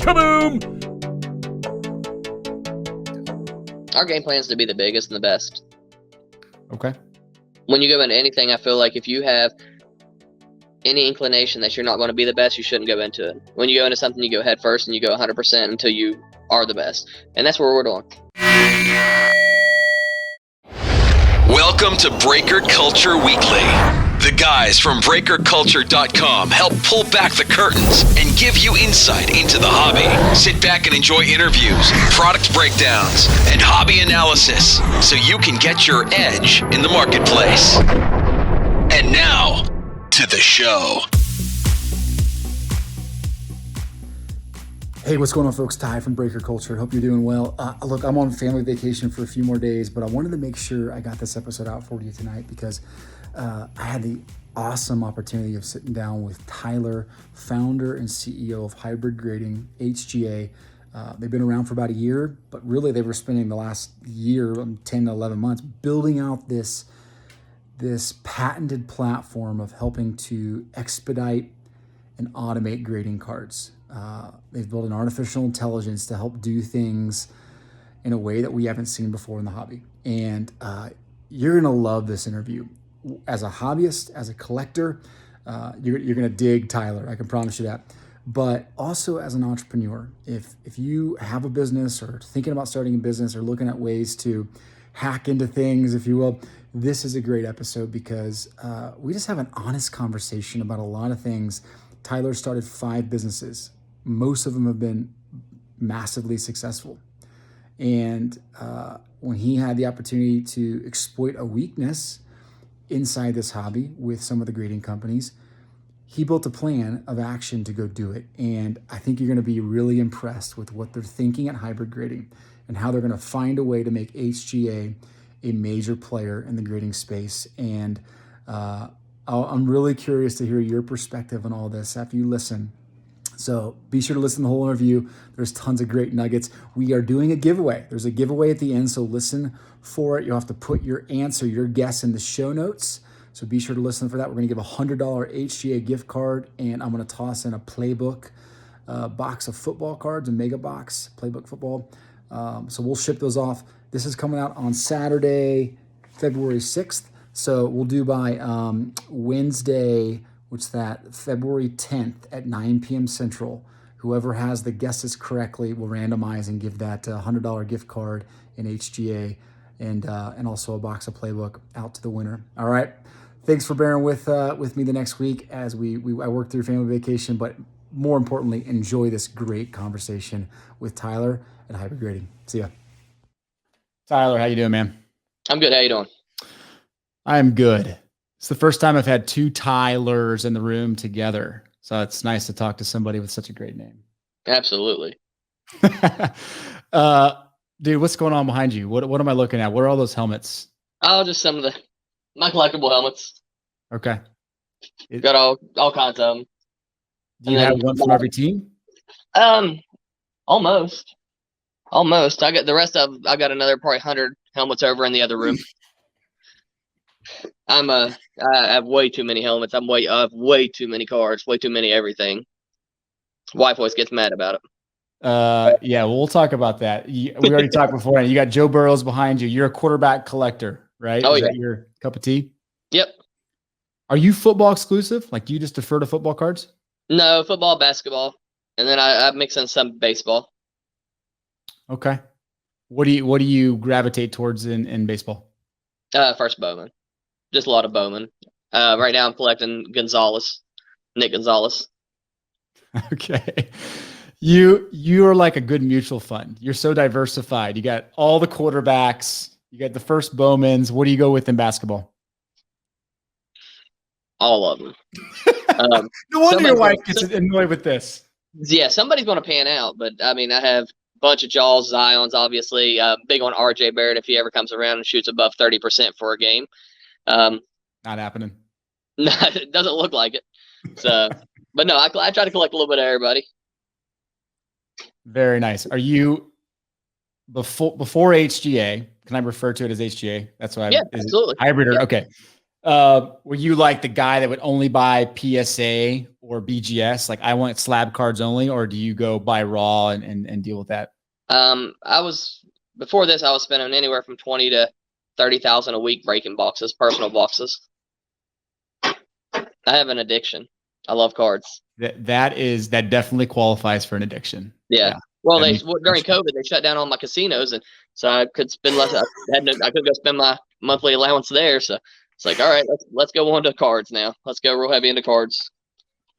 Kaboom! Our game plan is to be the biggest and the best. Okay. When you go into anything, I feel like if you have any inclination that you're not going to be the best, you shouldn't go into it. When you go into something, you go head first and you go 100% until you are the best. And that's what we're doing. Welcome to Breaker Culture Weekly. The guys from BreakerCulture.com help pull back the curtains and give you insight into the hobby. Sit back and enjoy interviews, product breakdowns, and hobby analysis so you can get your edge in the marketplace. And now, to the show. Hey, what's going on, folks? Ty from Breaker Culture. Hope you're doing well. Look, I'm on family vacation for a few more days, but I wanted to make sure I got this episode out for you tonight because I had the awesome opportunity of sitting down with Tyler, founder and CEO of Hybrid Grading, HGA. They've been around for about a year, but really they were spending the last year, 10 to 11 months, building out this patented platform of helping to expedite and automate grading cards. They've built an artificial intelligence to help do things in a way that we haven't seen before in the hobby. And you're going to love this interview. As a hobbyist, as a collector, you're going to dig Tyler. I can promise you that. But also as an entrepreneur, if you have a business or thinking about starting a business or looking at ways to hack into things, if you will, this is a great episode because we just have an honest conversation about a lot of things. Tyler started 5 businesses. Most of them have been massively successful. And when he had the opportunity to exploit a weakness inside this hobby with some of the grading companies, he built a plan of action to go do it. And I think you're going to be really impressed with what they're thinking at Hybrid Grading and how they're going to find a way to make HGA a major player in the grading space. And I'm really curious to hear your perspective on all this after you listen. So be sure to listen to the whole interview. There's tons of great nuggets. We are doing a giveaway. There's a giveaway at the end, so listen for it. You'll have to put your answer, your guess in the show notes. So be sure to listen for that. We're going to give a $100 HGA gift card, and I'm going to toss in a playbook box of football cards, a mega box, playbook football. So we'll ship those off. This is coming out on Saturday, February 6th. So we'll do by Wednesday, which is that February 10th at 9 p.m. Central. Whoever has the guesses correctly will randomize and give that $100 gift card in HGA and also a box of playbook out to the winner. All right. Thanks for bearing with me the next week as I work through family vacation, but more importantly, enjoy this great conversation with Tyler at Hybrid Grading. See ya. Tyler, how you doing, man? I'm good. How you doing? I'm good. It's the first time I've had 2 Tylers in the room together. So it's nice to talk to somebody with such a great name. Absolutely. Dude, what's going on behind you? What am I looking at? What are all those helmets? Oh, just some of my collectible helmets. Okay. Got all kinds of them. Do you have one from every team? Almost. I got another probably 100 helmets over in the other room. I have way too many helmets. I have way too many cards, way too many everything. Wife always gets mad about it. Yeah, well, we'll talk about that. We already talked before. You got Joe Burrows behind you. You're a quarterback collector, right? Oh, Is yeah. that your cup of tea? Yep. Are you football exclusive? Like, do you just defer to football cards? No, football, basketball, and then I mix in some baseball. Okay. What do you gravitate towards in baseball? First Bowman. Just a lot of Bowman. Right now I'm collecting Nick Gonzalez. Okay. You are like a good mutual fund. You're so diversified. You got all the quarterbacks. You got the first Bowmans. What do you go with in basketball? All of them. No wonder your wife gets annoyed with this. Yeah, somebody's going to pan out. But, I mean, I have a bunch of Jaws, Zions, obviously. Big on RJ Barrett if he ever comes around and shoots above 30% for a game. Not happening. No, it doesn't look like it. So, but no, I try to collect a little bit of everybody. Very nice. Are you before HGA? Can I refer to it as HGA? That's why. Yeah, absolutely. Hybrid. Yeah. Okay. Were you like the guy that would only buy PSA, or BGS? Like I want slab cards only, or do you go buy raw and deal with that? Before this, I was spending anywhere from 20 to 30,000 a week breaking boxes, personal boxes. I have an addiction. I love cards. That definitely qualifies for an addiction. Yeah. Well, during COVID, they shut down all my casinos, and so I could spend less. I could go spend my monthly allowance there. So it's like, all right, let's go on to cards now. Let's go real heavy into cards.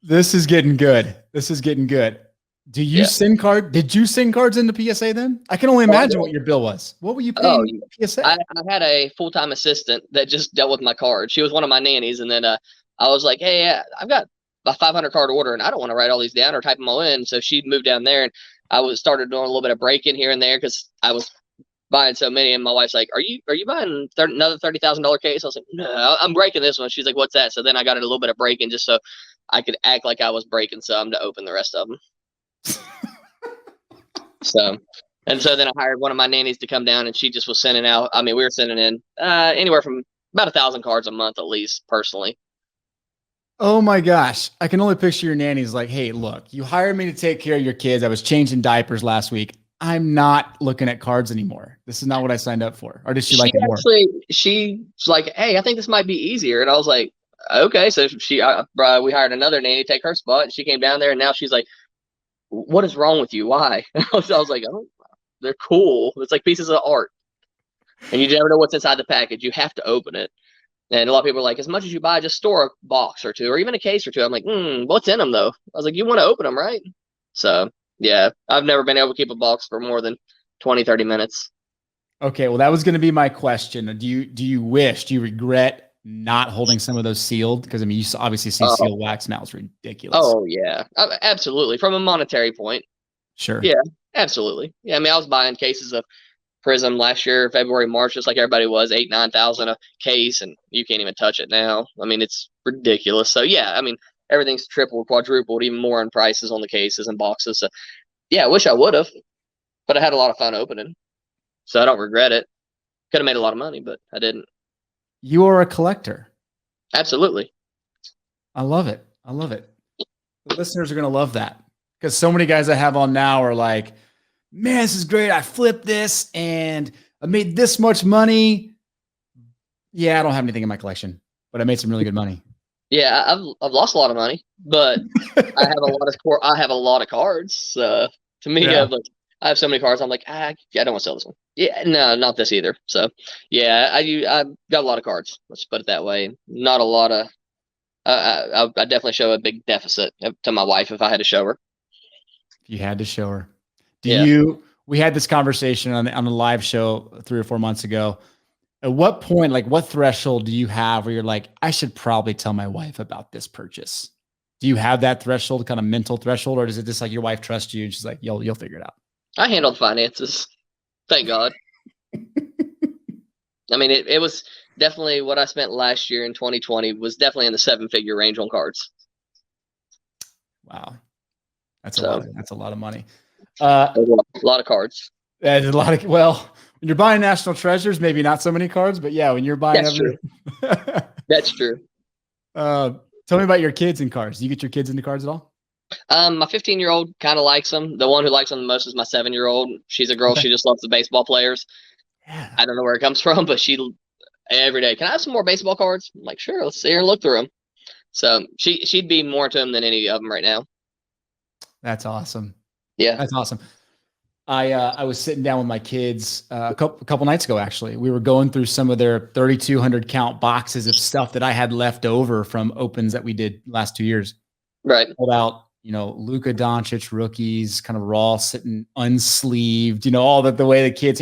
This is getting good. Do you send card? Did you send cards into PSA then? I can only imagine what your bill was. What were you paying PSA? I had a full-time assistant that just dealt with my cards. She was one of my nannies, and then I was like, hey, I've got a 500 card order, and I don't want to write all these down or type them all in. So she moved down there, and I started doing a little bit of break-in here and there because I was buying so many. And my wife's like, "Are you buying another $30,000 case?" I was like, "No, I'm breaking this one." She's like, "What's that?" So then I got a little bit of break-in just so I could act like I was breaking some to open the rest of them. So then I hired one of my nannies to come down, and she just was sending out. I mean, we were sending in anywhere from about 1,000 cards a month at least, personally. Oh my gosh. I can only picture your nanny's like, hey, look, you hired me to take care of your kids. I was changing diapers last week. I'm not looking at cards anymore. This is not what I signed up for. Or did she like it more? She's like, hey, I think this might be easier. And I was like, okay. So we hired another nanny to take her spot. And she came down there, and now she's like, what is wrong with you? Why? So I was like, oh, they're cool. It's like pieces of art. And you never know what's inside the package. You have to open it. And a lot of people are like, as much as you buy, just store a box or two or even a case or two. I'm like, what's in them, though? I was like, you want to open them, right? So, yeah, I've never been able to keep a box for more than 20, 30 minutes. Okay, well, that was going to be my question. Do you regret not holding some of those sealed? Because, I mean, you obviously see sealed wax now. It's ridiculous. Oh, yeah, absolutely. From a monetary point. Sure. Yeah, absolutely. Yeah, I mean, I was buying cases of Prism last year, February, March, just like everybody was, 8,000-9,000 a case, and you can't even touch it now. I mean, it's ridiculous. So yeah, I mean, everything's tripled, quadrupled, even more in prices on the cases and boxes. So yeah, I wish I would have, but I had a lot of fun opening, so I don't regret it. Could have made a lot of money, but I didn't. You are a collector. Absolutely. I love it. The listeners are going to love that because so many guys I have on now are like, man, this is great. I flipped this and I made this much money. Yeah, I don't have anything in my collection, but I made some really good money. Yeah, I've lost a lot of money, but I have a lot of cards. To me, Yeah. I have so many cards. I'm like, I don't want to sell this one. Yeah, no, not this either. So yeah, I've got a lot of cards. Let's put it that way. Not a lot of. I definitely show a big deficit to my wife if I had to show her. You had to show her. We had this conversation on the live show 3 or 4 months ago. At what point, like what threshold do you have where you're like, I should probably tell my wife about this purchase? Do you have that threshold, kind of mental threshold, or is it just like your wife trusts you and she's like, you'll figure it out? I handled finances. Thank God. I mean, it was definitely what I spent last year in 2020 was definitely in the 7-figure range on cards. Wow. That's a lot of money. A lot of cards. There's a lot of, well, when you're buying National Treasures, maybe not so many cards, but yeah, when you're buying That's true. Tell me about your kids and cards. Do you get your kids into cards at all? My 15-year-old kind of likes them. The one who likes them the most is my 7-year-old. She's a girl. Okay. She just loves the baseball players. Yeah. I don't know where it comes from, but she every day, can I have some more baseball cards? I'm like, sure, let's see here and look through them. So she'd be more to them than any of them right now. That's awesome. Yeah. That's awesome. I was sitting down with my kids a couple nights ago, actually. We were going through some of their 3,200 count boxes of stuff that I had left over from opens that we did last 2 years. Right. Pulled out, Luka Doncic rookies, kind of raw, sitting unsleeved, all the way the kids,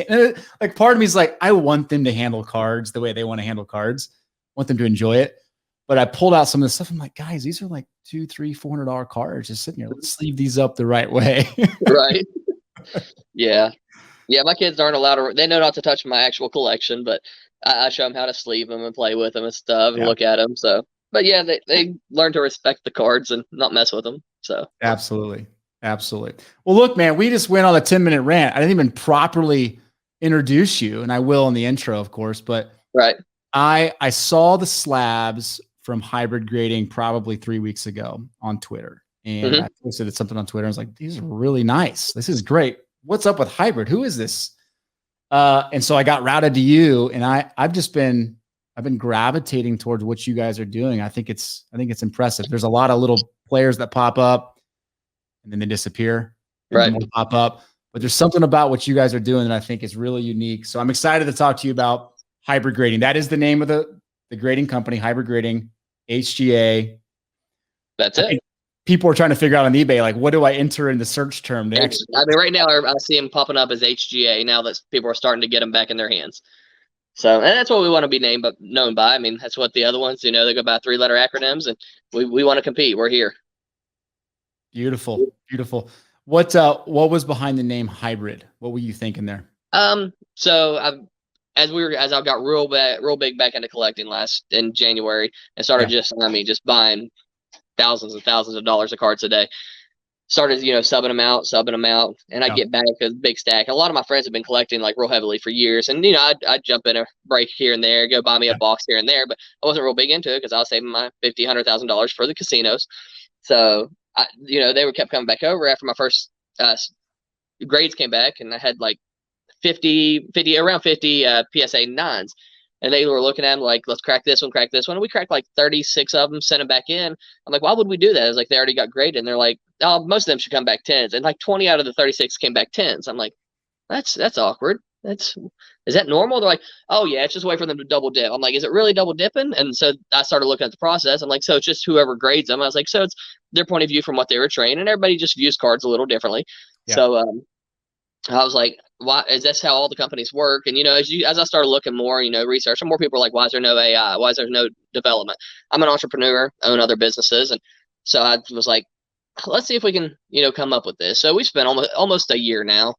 like part of me is like, I want them to handle cards the way they want to handle cards. I want them to enjoy it. But I pulled out some of the stuff. I'm like, guys, these are like $200, $300, $400 cards just sitting here. Let's sleeve these up the right way. Right. Yeah. My kids aren't allowed to. They know not to touch my actual collection, but I show them how to sleeve them and play with them and stuff and look at them. So, but yeah, they learn to respect the cards and not mess with them. So absolutely. Well, look, man, we just went on a 10-minute rant. I didn't even properly introduce you, and I will in the intro, of course. But right. I saw the slabs from hybrid grading probably 3 weeks ago on Twitter. And I posted something on Twitter. I was like, these are really nice. This is great. What's up with hybrid? Who is this? And so I got routed to you, and I've been gravitating towards what you guys are doing. I think it's impressive. There's a lot of little players that pop up and then they disappear. Right. More pop up. But there's something about what you guys are doing that I think is really unique. So I'm excited to talk to you about hybrid grading. That is the name of the grading company, Hybrid Grading, HGA. That's it. People are trying to figure out on eBay, like, what do I enter in the search term? I mean, right now I see them popping up as HGA now that people are starting to get them back in their hands. So, and that's what we want to be known by. I mean, that's what the other ones, they go by 3-letter acronyms, and we want to compete. We're here. Beautiful. Beautiful. What was behind the name Hybrid? What were you thinking there? So as I got real big back into collecting in January and started just buying thousands and thousands of dollars of cards a day. Started, subbing them out, and I get back a big stack. A lot of my friends have been collecting like real heavily for years, and I'd jump in a break here and there, go buy me a box here and there, but I wasn't real big into it because I was saving my $50,000-$100,000 for the casinos. So they kept coming back over after my first grades came back, and I had like 50 around 50 PSA 9s. And they were looking at them like, let's crack this one. And we cracked like 36 of them, sent them back in. I'm like, why would we do that? I was like, they already got graded. And they're like, oh, most of them should come back 10s. And like 20 out of the 36 came back 10s. I'm like, that's awkward. Is that normal? They're like, oh yeah, it's just a way for them to double dip. I'm like, is it really double dipping? And so I started looking at the process. I'm like, so it's just whoever grades them. I was like, so it's their point of view from what they were trained, and everybody just views cards a little differently. Yeah. So I was like, why is this how all the companies work? And as I started looking more, research, and more people are like, why is there no AI? Why is there no development? I'm an entrepreneur, own other businesses, and so I was like, let's see if we can come up with this. So we spent almost a year now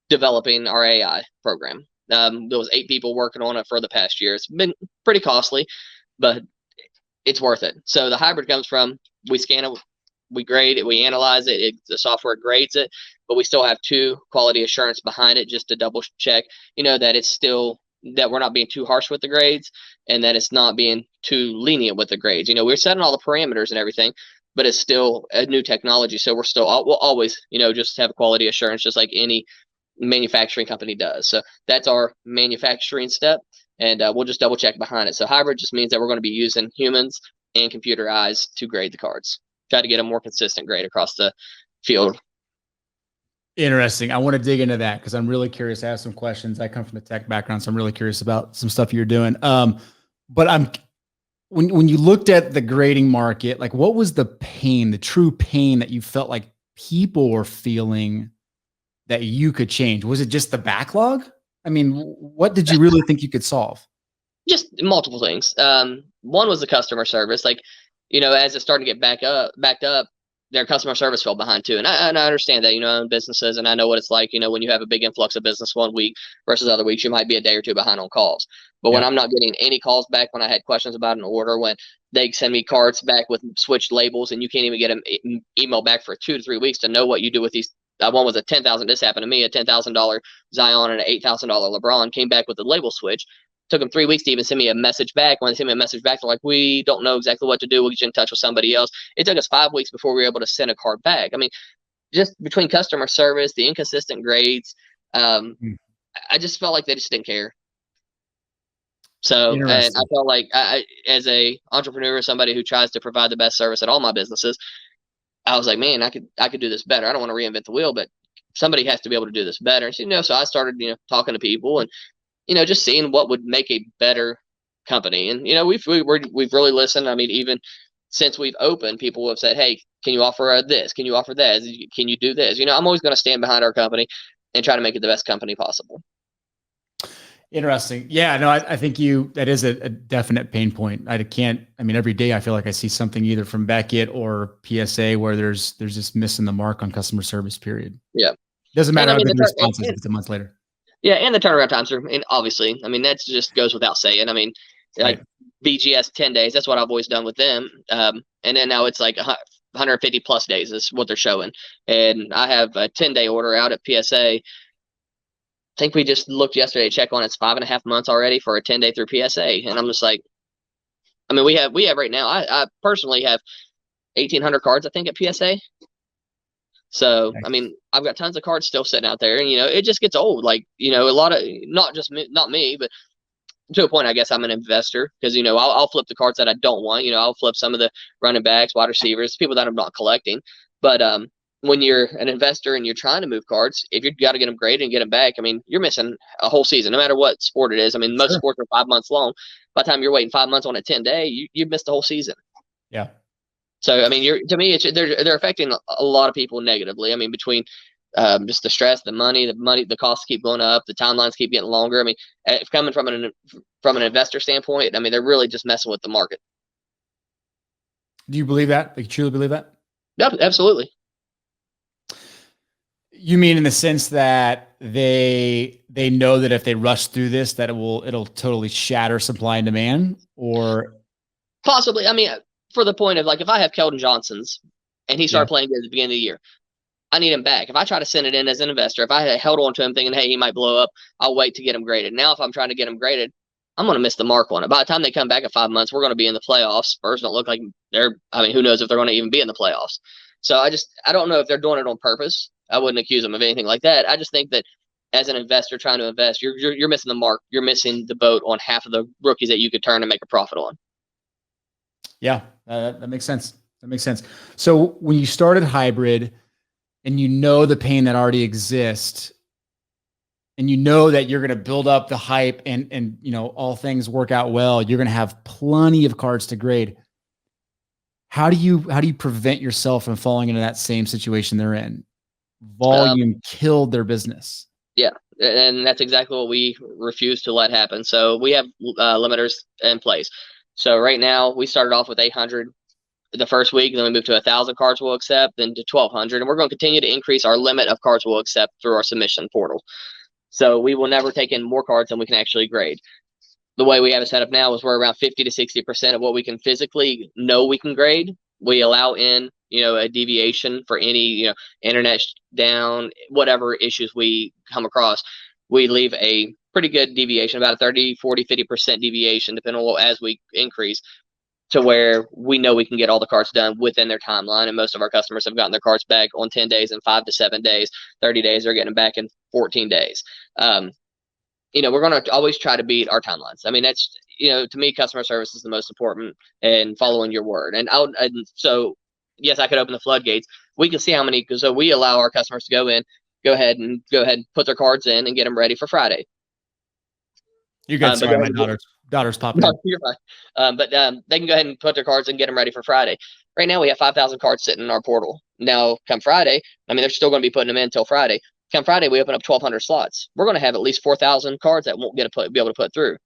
developing our AI program. There was 8 people working on it for the past year. It's been pretty costly, but it's worth it. So the hybrid comes from, we scan it, we grade it, we analyze it, the software grades it, but we still have 2 quality assurance behind it just to double check, that it's still, that we're not being too harsh with the grades, and that it's not being too lenient with the grades. We're setting all the parameters and everything, but it's still a new technology. So we'll always, just have quality assurance, just like any manufacturing company does. So that's our manufacturing step, and we'll just double check behind it. So hybrid just means that we're going to be using humans and computer eyes to grade the cards. Try to get a more consistent grade across the field. Interesting. I want to dig into that because I'm really curious. I have some questions. I come from the tech background, so I'm really curious about some stuff you're doing. But when you looked at the grading market, like, what was the true pain that you felt like people were feeling that you could change? Was it just the backlog? I mean, what did you really think you could solve? Just multiple things. One was the customer service. Like, as it started to get backed up, their customer service fell behind too. And I understand that, I own businesses, and I know what it's like, when you have a big influx of business one week versus other weeks, you might be a day or two behind on calls. But when I'm not getting any calls back, when I had questions about an order, when they send me cards back with switched labels, and you can't even get an email back for 2 to 3 weeks to know what you do with these. One was this happened to me, a $10,000 Zion and an $8,000 LeBron came back with the label switch. Took them 3 weeks to even send me a message back. When they sent me a message back, they're like, we don't know exactly what to do. We'll get you in touch with somebody else. It took us 5 weeks before we were able to send a card back. I mean, just between customer service, the inconsistent grades, I just felt like they just didn't care. So, and I felt like I, as a entrepreneur, somebody who tries to provide the best service at all my businesses, I was like, man, I could do this better. I don't want to reinvent the wheel, but somebody has to be able to do this better. And, so I started, talking to people and, just seeing what would make a better company. And, we've really listened. I mean, even since we've opened, people have said, hey, can you offer this? Can you offer that? Can you do this? I'm always going to stand behind our company and try to make it the best company possible. Interesting. Yeah, no, I think that is a definite pain point. Every day I feel like I see something either from Beckett or PSA where there's just missing the mark on customer service, period. Yeah. Doesn't matter how good the response is if it's a month later. Yeah, and the turnaround times are, and obviously, that just goes without saying. Like BGS 10 days, that's what I've always done with them. And then now it's like 150 plus days is what they're showing. And I have a 10-day order out at PSA. I think we just looked yesterday to check on it's 5.5 months already for a 10-day through PSA. And I'm just like, I mean, we have right now. I personally have 1,800 cards, I think, at PSA. So, I mean, I've got tons of cards still sitting out there, and it just gets old. Like, a lot of not me, but to a point, I guess I'm an investor because I'll flip the cards that I don't want. I'll flip some of the running backs, wide receivers, people that I'm not collecting. But when you're an investor and you're trying to move cards, if you've got to get them graded and get them back, I mean, you're missing a whole season, no matter what sport it is. I mean, most sports are 5 months long. By the time you're waiting 5 months on a 10-day, you've missed the whole season. Yeah. So, I mean, to me, they're affecting a lot of people negatively. I mean, between just the stress, the money, the costs keep going up, the timelines keep getting longer. I mean, if coming from an investor standpoint, I mean, they're really just messing with the market. Do you believe that? Like, you truly believe that? Yep, absolutely. You mean in the sense that they know that if they rush through this, that it'll totally shatter supply and demand, or possibly? I mean, for the point of, like, if I have Keldon Johnson's and he started playing good at the beginning of the year, I need him back. If I try to send it in as an investor, if I had held on to him thinking, hey, he might blow up, I'll wait to get him graded. Now, if I'm trying to get him graded, I'm going to miss the mark on it. By the time they come back at 5 months, we're going to be in the playoffs. Spurs don't look like I mean, who knows if they're going to even be in the playoffs. So I don't know if they're doing it on purpose. I wouldn't accuse them of anything like that. I just think that as an investor trying to invest, you're missing the mark. You're missing the boat on half of the rookies that you could turn and make a profit on. Yeah, that makes sense. That makes sense. So when you started hybrid, and the pain that already exists, and that you're going to build up the hype, and all things work out well, you're going to have plenty of cards to grade. How do you prevent yourself from falling into that same situation they're in? Volume killed their business. Yeah, and that's exactly what we refuse to let happen. So we have limiters in place. So right now we started off with 800 the first week, then we moved to 1,000 cards we'll accept, then to 1,200, and we're going to continue to increase our limit of cards we'll accept through our submission portal. So we will never take in more cards than we can actually grade. The way we have it set up now is we're around 50 to 60% of what we can physically know we can grade. We allow in, a deviation for any, internet down, whatever issues we come across. We leave a pretty good deviation, about a 30, 40, 50% deviation, depending on as we increase, to where we know we can get all the cards done within their timeline. And most of our customers have gotten their cards back on 10 days and 5 to 7 days. 30 days, they're getting them back in 14 days. We're going to always try to beat our timelines. I mean, that's, to me, customer service is the most important, and following your word. And so, yes, I could open the floodgates. We can see how many, so we allow our customers to go ahead and put their cards in and get them ready for Friday. You're good. Sorry, my daughter's popping in. You're fine. But they can go ahead and put their cards and get them ready for Friday. Right now, we have 5,000 cards sitting in our portal. Now, come Friday, I mean, they're still going to be putting them in until Friday. Come Friday, we open up 1,200 slots. We're going to have at least 4,000 cards that won't be able to put through.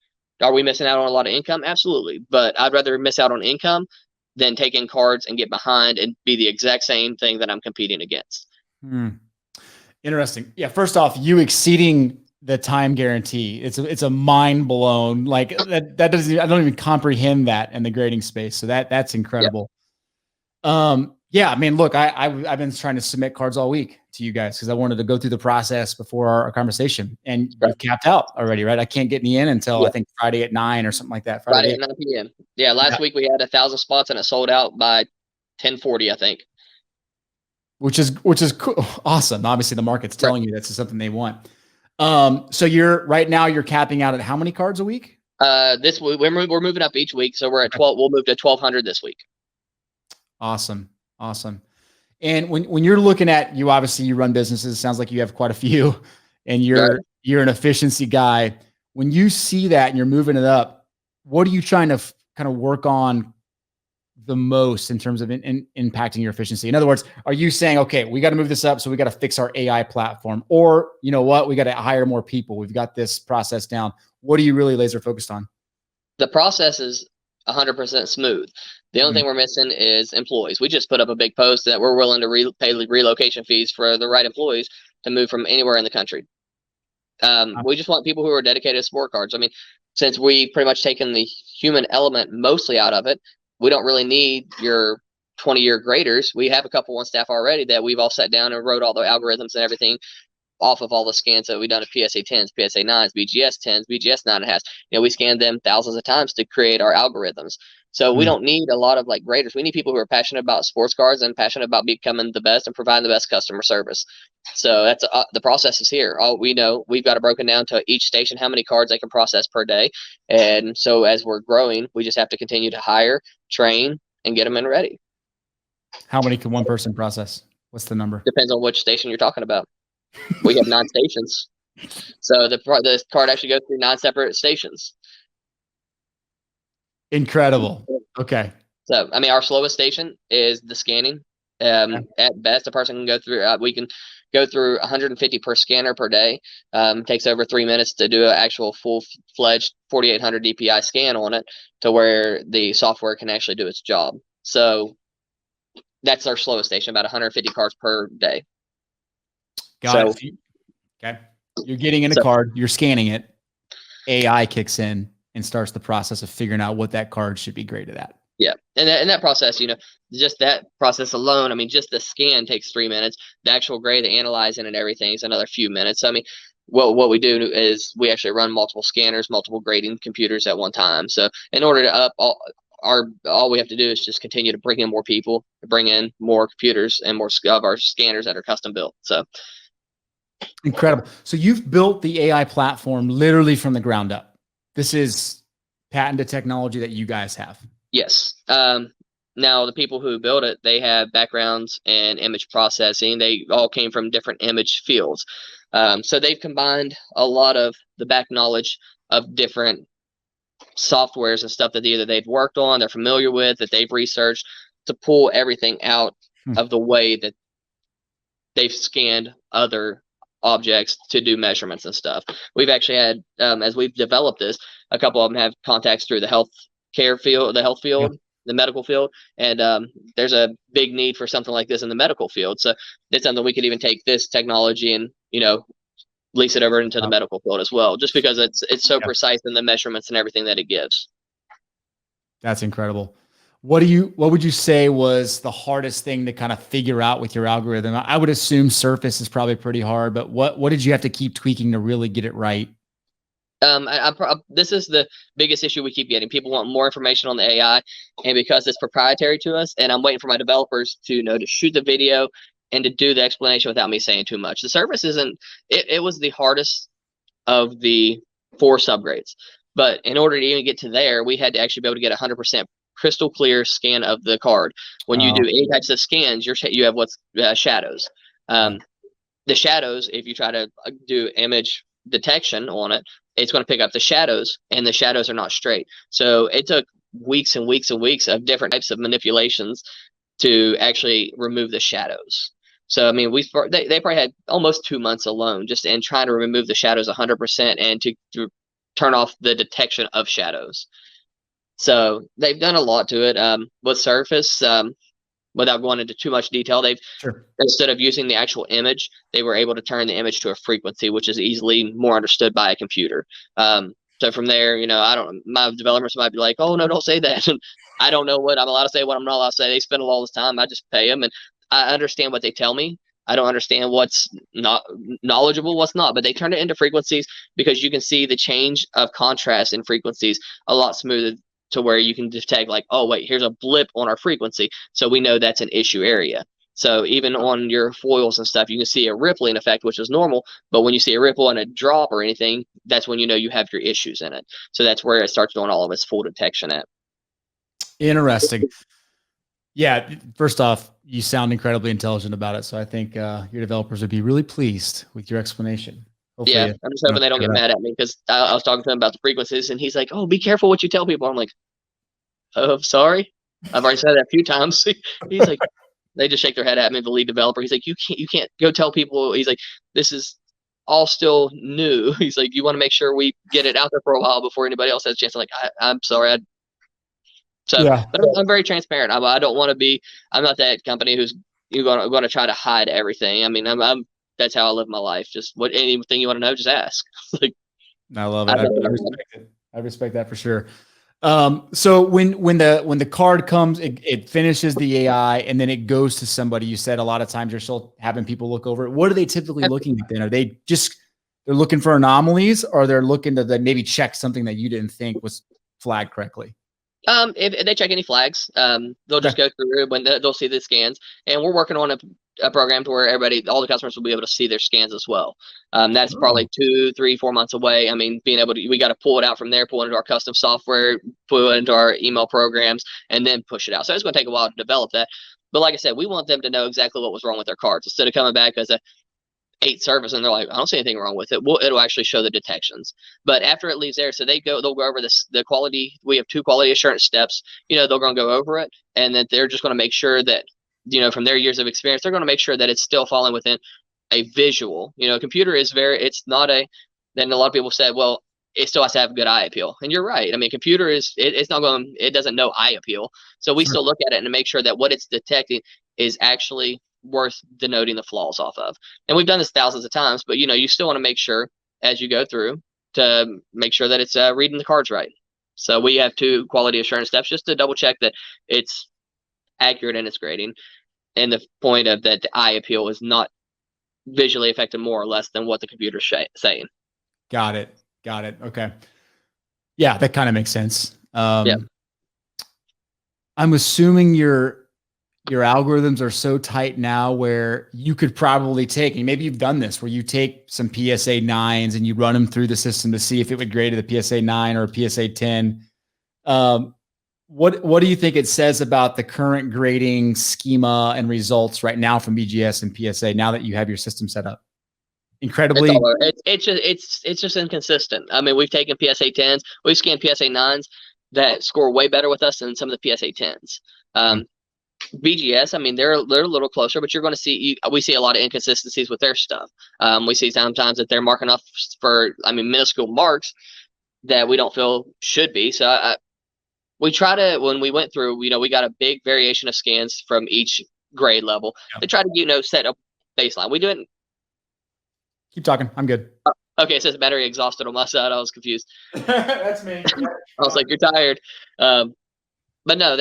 Are we missing out on a lot of income? Absolutely. But I'd rather miss out on income than take in cards and get behind and be the exact same thing that I'm competing against. Interesting. Yeah. First off, you exceeding the time guarantee. It's a mind blown. Like that doesn't, I don't even comprehend that in the grading space. So that's incredible. Yeah. I mean, look, I've been trying to submit cards all week to you guys because I wanted to go through the process before our conversation, and you've capped out already, right? I can't get any in until I think Friday at 9 or something like that. Friday at 9 p.m. Yeah. Last week we had 1,000 spots and it sold out by 10:40, I think. Which is cool. Awesome. Obviously the market's telling you that's something they want. So right now you're capping out at how many cards a week? This week we're moving up each week. So we're at 12. We'll move to 1,200 this week. Awesome. And when you're looking at, obviously you run businesses, it sounds like you have quite a few, and you're an efficiency guy. When you see that and you're moving it up, what are you trying to kind of work on the most in terms of impacting your efficiency? In other words, are you saying, okay, we got to move this up, so we got to fix our AI platform, or you know what, we got to hire more people, we've got this process down? What are you really laser focused on? The process is 100% smooth. The only thing we're missing is employees. We just put up a big post that we're willing to pay relocation fees for the right employees to move from anywhere in the country. We just want people who are dedicated to sport cards. I mean, since we pretty much taken the human element mostly out of it, we don't really need your 20-year graders. We have a couple on staff already that we've all sat down and wrote all the algorithms and everything off of all the scans that we've done of PSA 10s, PSA 9s, BGS 10s, BGS 9.5s. We scanned them thousands of times to create our algorithms. So we don't need a lot of like graders. We need people who are passionate about sports cards and passionate about becoming the best and providing the best customer service. So that's the process is here. All we know, we've got it broken down to each station how many cards they can process per day. And so as we're growing, we just have to continue to hire, train, and get them in ready. How many can one person process? What's the number? Depends on which station you're talking about. We have 9 stations. So the card actually goes through 9 separate stations. Incredible. Okay. So, I mean, our slowest station is the scanning. At best, a person can go through, we can go through 150 per scanner per day. Takes over 3 minutes to do an actual full-fledged 4800 DPI scan on it to where the software can actually do its job. So that's our slowest station, about 150 cards per day. Got it. Okay. You're getting in a card, you're scanning it, AI kicks in and starts the process of figuring out what that card should be graded at. Yeah. And that process, you know, just that process alone, I mean, just the scan takes 3 minutes. The actual grade, the analyzing and everything is another few minutes. So, I mean, what we do is we actually run multiple scanners, multiple grading computers at one time. So in order to up all we have to do is just continue to bring in more people, bring in more computers and more of our scanners that are custom built. So incredible. So you've built the AI platform literally from the ground up. This is patented technology that you guys have. Yes. Now the people who built it, they have backgrounds in image processing. They all came from different image fields. So they've combined a lot of the back knowledge of different softwares and stuff that either they've worked on, they're familiar with, that they've researched to pull everything out of the way that they've scanned other objects to do measurements and stuff. We've actually had, as we've developed this, a couple of them have contacts through the health field, the medical field, and there's a big need for something like this in the medical field. So it's something we could even take this technology and, you know, lease it over into the medical field as well, just because it's so precise in the measurements and everything that it gives. That's incredible. What would you say was the hardest thing to kind of figure out with your algorithm? I would assume surface is probably pretty hard, but what did you have to keep tweaking to really get it right? This is the biggest issue we keep getting. People want more information on the AI, and because it's proprietary to us, and I'm waiting for my developers to to shoot the video and to do the explanation without me saying too much. The surface isn't. It was the hardest of the 4 subgrades, but in order to even get to there, we had to actually be able to get 100% crystal clear scan of the card. When you do any types of scans, you have what's shadows. The shadows, if you try to do image detection on it, it's going to pick up the shadows, and the shadows are not straight. So it took weeks and weeks and weeks of different types of manipulations to actually remove the shadows. So, I mean, they probably had almost 2 months alone just in trying to remove the shadows 100% and to turn off the detection of shadows. So they've done a lot to it. With Surface, without going into too much detail, they've instead of using the actual image, they were able to turn the image to a frequency, which is easily more understood by a computer. So from there, you know, my developers might be like, "Oh no, don't say that." And I don't know what I'm allowed to say, what I'm not allowed to say. They spend all this time. I just pay them, and I understand what they tell me. I don't understand what's not knowledgeable, what's not, but they turn it into frequencies because you can see the change of contrast in frequencies a lot smoother, to where you can detect like, oh wait, here's a blip on our frequency, so we know that's an issue area. So even on your foils and stuff, you can see a rippling effect, which is normal, but when you see a ripple and a drop or anything, that's when you know you have your issues in it. So that's where it starts doing all of its full detection at. Interesting. Yeah, first off, you sound incredibly intelligent about it, so I think your developers would be really pleased with your explanation. Hopefully, yeah, I'm just hoping they don't get mad at me, because I was talking to him about the frequencies, and he's like, "Oh, be careful what you tell people." I'm like, "Oh, sorry, I've already said that a few times." He's like, they just shake their head at me. The lead developer, he's like, "You can't go tell people." He's like, "This is all still new." He's like, "You want to make sure we get it out there for a while before anybody else has a chance." I'm like, I'm sorry. But I'm very transparent. I don't want to be. I'm not that company who's going to try to hide everything. I mean, that's how I live my life. Just anything you want to know, just ask. Like, I love it. I respect it. I respect that for sure. So when the card comes, it finishes the AI and then it goes to somebody. You said a lot of times you're still having people look over it. What are they typically looking at then? Are they they're looking for anomalies, or they're looking to maybe check something that you didn't think was flagged correctly? If they check any flags, they'll just go through when they'll see the scans, and we're working on a program to where all the customers will be able to see their scans as well. That's probably 2, 3, 4 months away. I mean, being able to, we got to pull it out from there, pull it into our custom software, pull it into our email programs, and then push it out. So it's going to take a while to develop that. But like I said, we want them to know exactly what was wrong with their cards instead of coming back as a 8 service and they're like, I don't see anything wrong with it. Well, it'll actually show the detections. But after it leaves there, so they'll go over the quality. We have 2 quality assurance steps. They're going to go over it, and that they're just going to make sure that, from their years of experience, they're going to make sure that it's still falling within a visual. Computer is it's not a. Then a lot of people said, well, it still has to have good eye appeal, and you're right. I mean, computer it's not going. It doesn't know eye appeal, so we still look at it and make sure that what it's detecting is actually worth denoting the flaws off of. And we've done this thousands of times, but you still want to make sure as you go through to make sure that it's reading the cards right. So we have 2 quality assurance steps just to double check that it's accurate in its grading, and the point of that the eye appeal is not visually affected more or less than what the computer's saying. Got it. Okay. Yeah, that kind of makes sense. Yeah. I'm assuming your algorithms are so tight now where you could probably take, and maybe you've done this, where you take some PSA 9s and you run them through the system to see if it would grade to the PSA 9 or a PSA 10. What do you think it says about the current grading schema and results right now from BGS and PSA now that you have your system set up? Incredibly, it's just inconsistent. I mean, we've taken PSA 10s, we've scanned PSA 9s that score way better with us than some of the PSA 10s. BGS, I mean, they're a little closer, but you're going to see we see a lot of inconsistencies with their stuff. We see sometimes that they're marking off for, minuscule marks that we don't feel should be. So we try to, when we went through, we got a big variation of scans from each grade level. They try to set a baseline. We do it. Keep talking. I'm good. Okay, it says battery exhausted on my side. I was confused. That's me. I was like, you're tired. But no,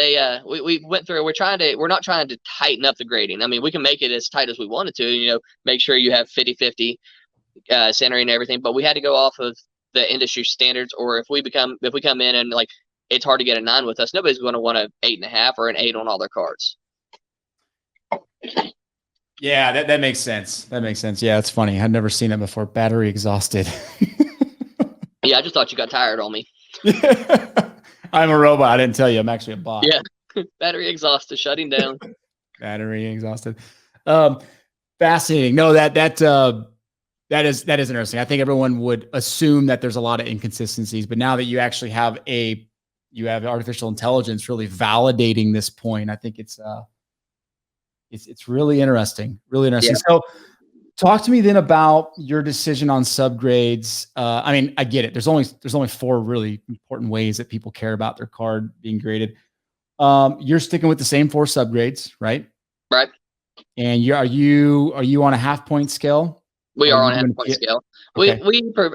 we went through. We're not trying to tighten up the grading. I mean, we can make it as tight as we wanted to. Make sure you have 50-50 centering and everything. But we had to go off of the industry standards. Or if we come in and it's hard to get a 9 with us, nobody's going to want an 8.5 or an 8 on all their cards. Yeah, that makes sense. Yeah, it's funny. I'd never seen it before. Battery exhausted. Yeah, I just thought you got tired on me. I'm a robot. I didn't tell you. I'm actually a bot. Yeah. Battery exhausted, shutting down. Battery exhausted. Fascinating. No, that is interesting. I think everyone would assume that there's a lot of inconsistencies, but now that you actually have artificial intelligence really validating this point, I think it's really interesting. Really interesting. Yeah. So talk to me then about your decision on subgrades. I get it. There's only 4 really important ways that people care about their card being graded. You're sticking with the same 4 subgrades, right? Right. And are you on a half-point scale? We are on a half-point scale. Okay.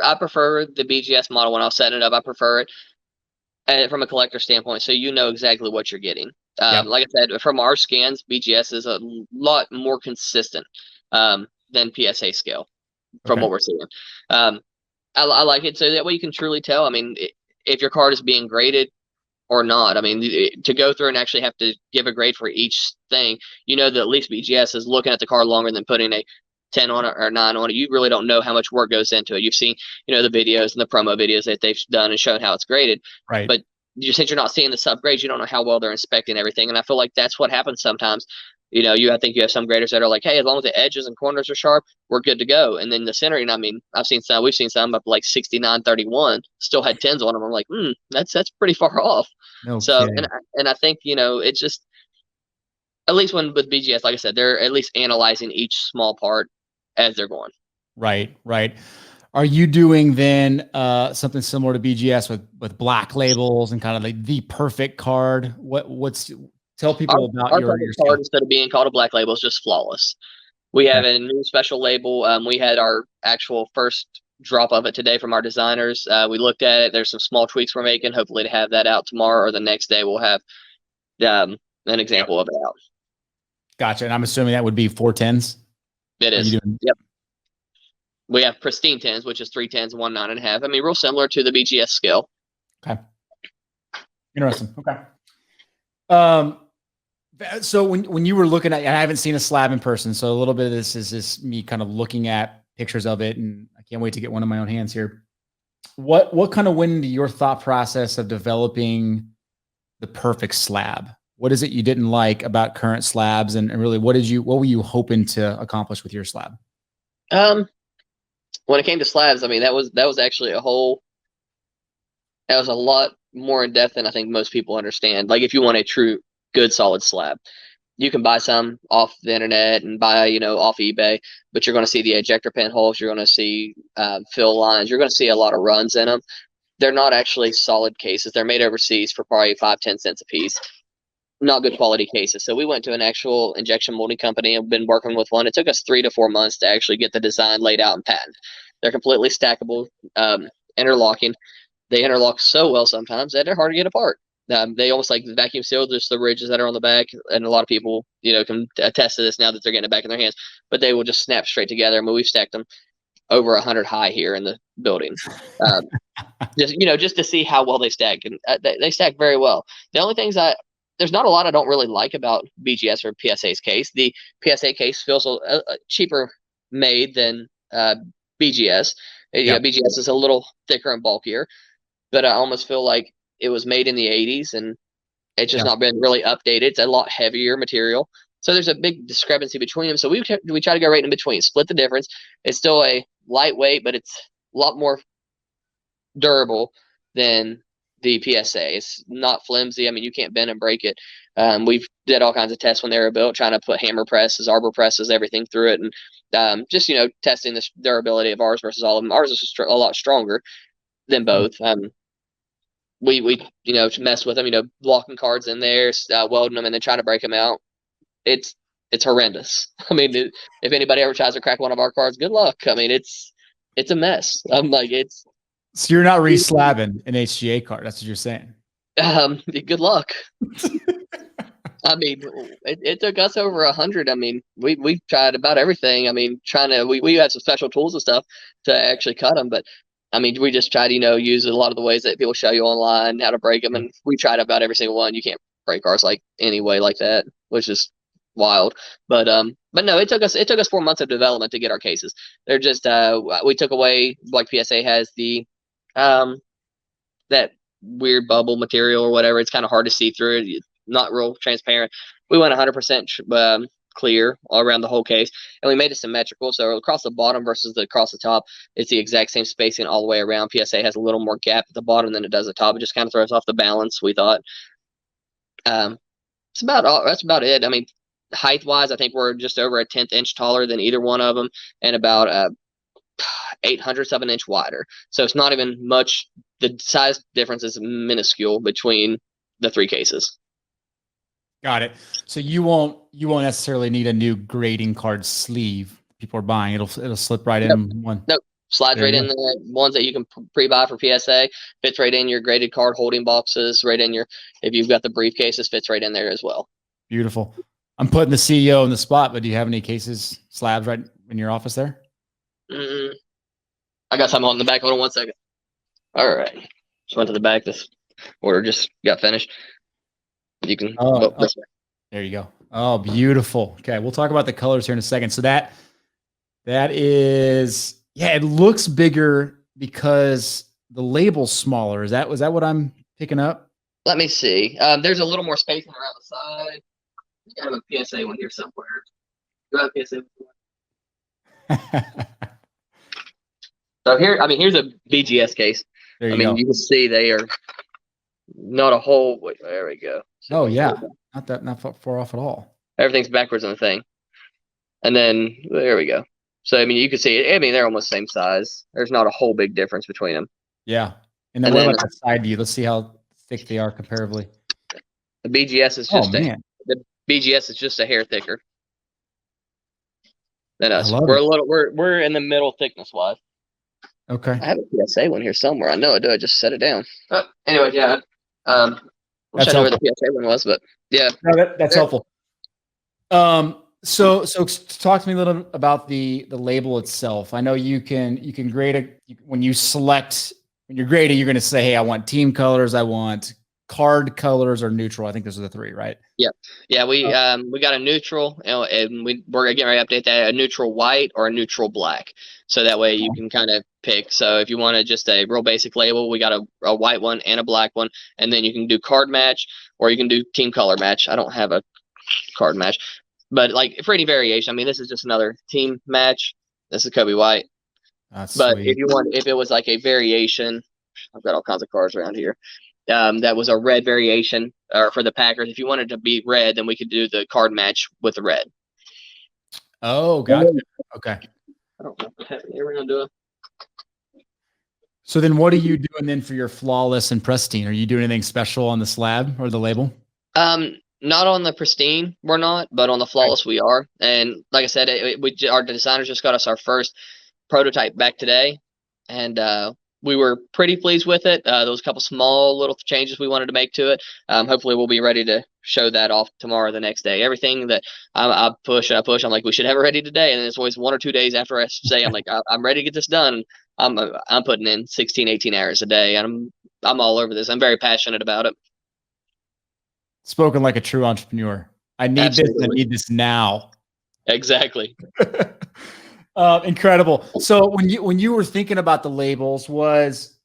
I prefer the BGS model when I was setting it up. I prefer it from a collector standpoint, so you know exactly what you're getting. Like I said, from our scans, BGS is a lot more consistent than PSA scale from what we're seeing. I like it so that way you can truly tell. I mean, if your card is being graded or not. I mean, to go through and actually have to give a grade for each thing, that at least BGS is looking at the card longer than putting a 10 on it or 9 on it. You really don't know how much work goes into it. You've seen, the videos and the promo videos that they've done and shown how it's graded. Right. But since you're not seeing the subgrades, you don't know how well they're inspecting everything. And I feel like that's what happens sometimes. I think you have some graders that are like, hey, as long as the edges and corners are sharp, we're good to go. And then the centering, I mean, we've seen some up like 69-31, still had 10s on them. I'm like, that's pretty far off. Okay. So, and I think, it's just, at least with BGS, like I said, they're at least analyzing each small part as they're going. Right. Are you doing then something similar to BGS with black labels and kind of like the perfect card? Tell people about your card, instead of being called a black label, is just flawless. We have a new special label. We had our actual first drop of it today from our designers. We looked at it. There's some small tweaks we're making. Hopefully to have that out tomorrow or the next day, we'll have an example of it out. Gotcha. And I'm assuming that would be 4 10s? It is. Yep. We have pristine 10s, which is 3 10s, 1 9.5. I mean, real similar to the BGS scale. Okay. Interesting. Okay. So when you were looking at, I haven't seen a slab in person, so a little bit of this is just me kind of looking at pictures of it, and I can't wait to get one in my own hands here. What kind of went into your thought process of developing the perfect slab? What is it you didn't like about current slabs, and really what were you hoping to accomplish with your slab? When it came to slabs, I mean that was actually that was a lot more in depth than I think most people understand. Like if you want a true good solid slab, you can buy some off the internet and buy, off eBay, but you're going to see the ejector pinholes. You're going to see fill lines. You're going to see a lot of runs in them. They're not actually solid cases. They're made overseas for probably 5-10 cents a piece. Not good quality cases. So we went to an actual injection molding company and been working with one. It took us 3 to 4 months to actually get the design laid out and patented. They're completely stackable, interlocking. They interlock so well sometimes that they're hard to get apart. They almost like vacuum seal just the ridges that are on the back, and a lot of people, can attest to this now that they're getting it back in their hands. But they will just snap straight together. I mean, we've stacked them over 100 high here in the building, just to see how well they stack, and they stack very well. The only things there's not a lot I don't really like about BGS or PSA's case. The PSA case feels a cheaper made than BGS. Yep. BGS is a little thicker and bulkier, but I almost feel like it was made in the 80s and it's just not been really updated. It's a lot heavier material. So there's a big discrepancy between them. So we try to go right in between, split the difference. It's still a lightweight, but it's a lot more durable than the PSA. It's not flimsy. I mean, you can't bend and break it. We've did all kinds of tests when they were built, trying to put hammer presses, arbor presses, everything through it. And just, testing the durability of ours versus all of them. Ours is a lot stronger than both. We mess with them, blocking cards in there, welding them, and then trying to break them out. It's horrendous. I mean, if anybody ever tries to crack one of our cards, good luck. I mean, it's a mess. I'm like, it's. So you're not re-slabbing an HGA card. That's what you're saying. Good luck. I mean, it took us over 100. I mean, we tried about everything. I mean, we had some special tools and stuff to actually cut them, but I mean, we just tried to, use a lot of the ways that people show you online how to break them, and we tried about every single one. You can't break ours like any way like that, which is wild. But no, it took us 4 months of development to get our cases. They're just we took away, like PSA has the that weird bubble material or whatever. It's kind of hard to see through it. Not real transparent. We went 100% clear all around the whole case, and we made it symmetrical. So across the bottom versus across the top, it's the exact same spacing all the way around. PSA has a little more gap at the bottom than it does at the top. It just kind of throws off the balance, we thought. That's about it. I mean, height wise, I think we're just over a 1/10 inch taller than either one of them, and about 0.08 of an inch wider. So it's not even much. The size difference is minuscule between the 3 cases. Got it. So you won't necessarily need a new grading card sleeve people are buying. It'll slip right in one. Nope. Slides right in the ones that you can pre-buy for PSA. Fits right in your graded card holding boxes. Right in if you've got the briefcases, fits right in there as well. Beautiful. I'm putting the CEO in the spot, but do you have any cases, slabs right in your office there? I got some on the back. Hold on 1 second. All right. Just went to the back. This order just got finished. You can. There you go. Oh, beautiful. Okay, we'll talk about the colors here in a second. So that is, it looks bigger because the label's smaller. Was that what I'm picking up? Let me see. There's a little more spacing around the side. I have a PSA one here somewhere. Do I have a PSA one? So here's a BGS case. There you go. You can see they are not a whole. Wait, there we go. So yeah, not far off at all. Everything's backwards on the thing, and then there we go. So you can see it. They're almost the same size. There's not a whole big difference between them. Yeah, and then what about the side view? Let's see how thick they are comparably. The BGS is just the BGS is just a hair thicker than us. We're in the middle thickness wise. Okay. I have a PSA one here somewhere. I know I do. I just set it down. Anyway, yeah. That's I know where the PSA one was, but yeah. No, that's helpful. So talk to me a little about the label itself. I know you can grade it when you're grading, you're going to say, hey, I want team colors. I want card colors are neutral. I think those are the three, right? Yep. Yeah, we got a neutral, and we're getting ready to update that, a neutral white or a neutral black. So that way you can kind of pick. So if you wanted just a real basic label, we got a white one and a black one, and then you can do card match or you can do team color match. I don't have a card match, but like for any variation, I mean, this is just another team match. This is Kobe White. That's But sweet. if it was like a variation, I've got all kinds of cards around here. That was a red variation, or for the Packers. If you wanted to be red, then we could do the card match with the red. Oh, gotcha. Okay. I don't know. We're gonna do it. So then what are you doing then for your flawless and pristine? Are you doing anything special on the slab or the label? Not on the pristine, we're not, but on the flawless we are. And like I said, our designers just got us our first prototype back today, and we were pretty pleased with it. There was a couple small little changes we wanted to make to it. Hopefully we'll be ready to show that off tomorrow or the next day. Everything that I push, I'm like, we should have it ready today. And it's always 1 or 2 days after I say, I'm like, I'm ready to get this done. I'm putting in 16, 18 hours a day, and I'm all over this. I'm very passionate about it. Spoken like a true entrepreneur. I need Absolutely. this. I need this now. Exactly. Incredible. So when you were thinking about the labels, was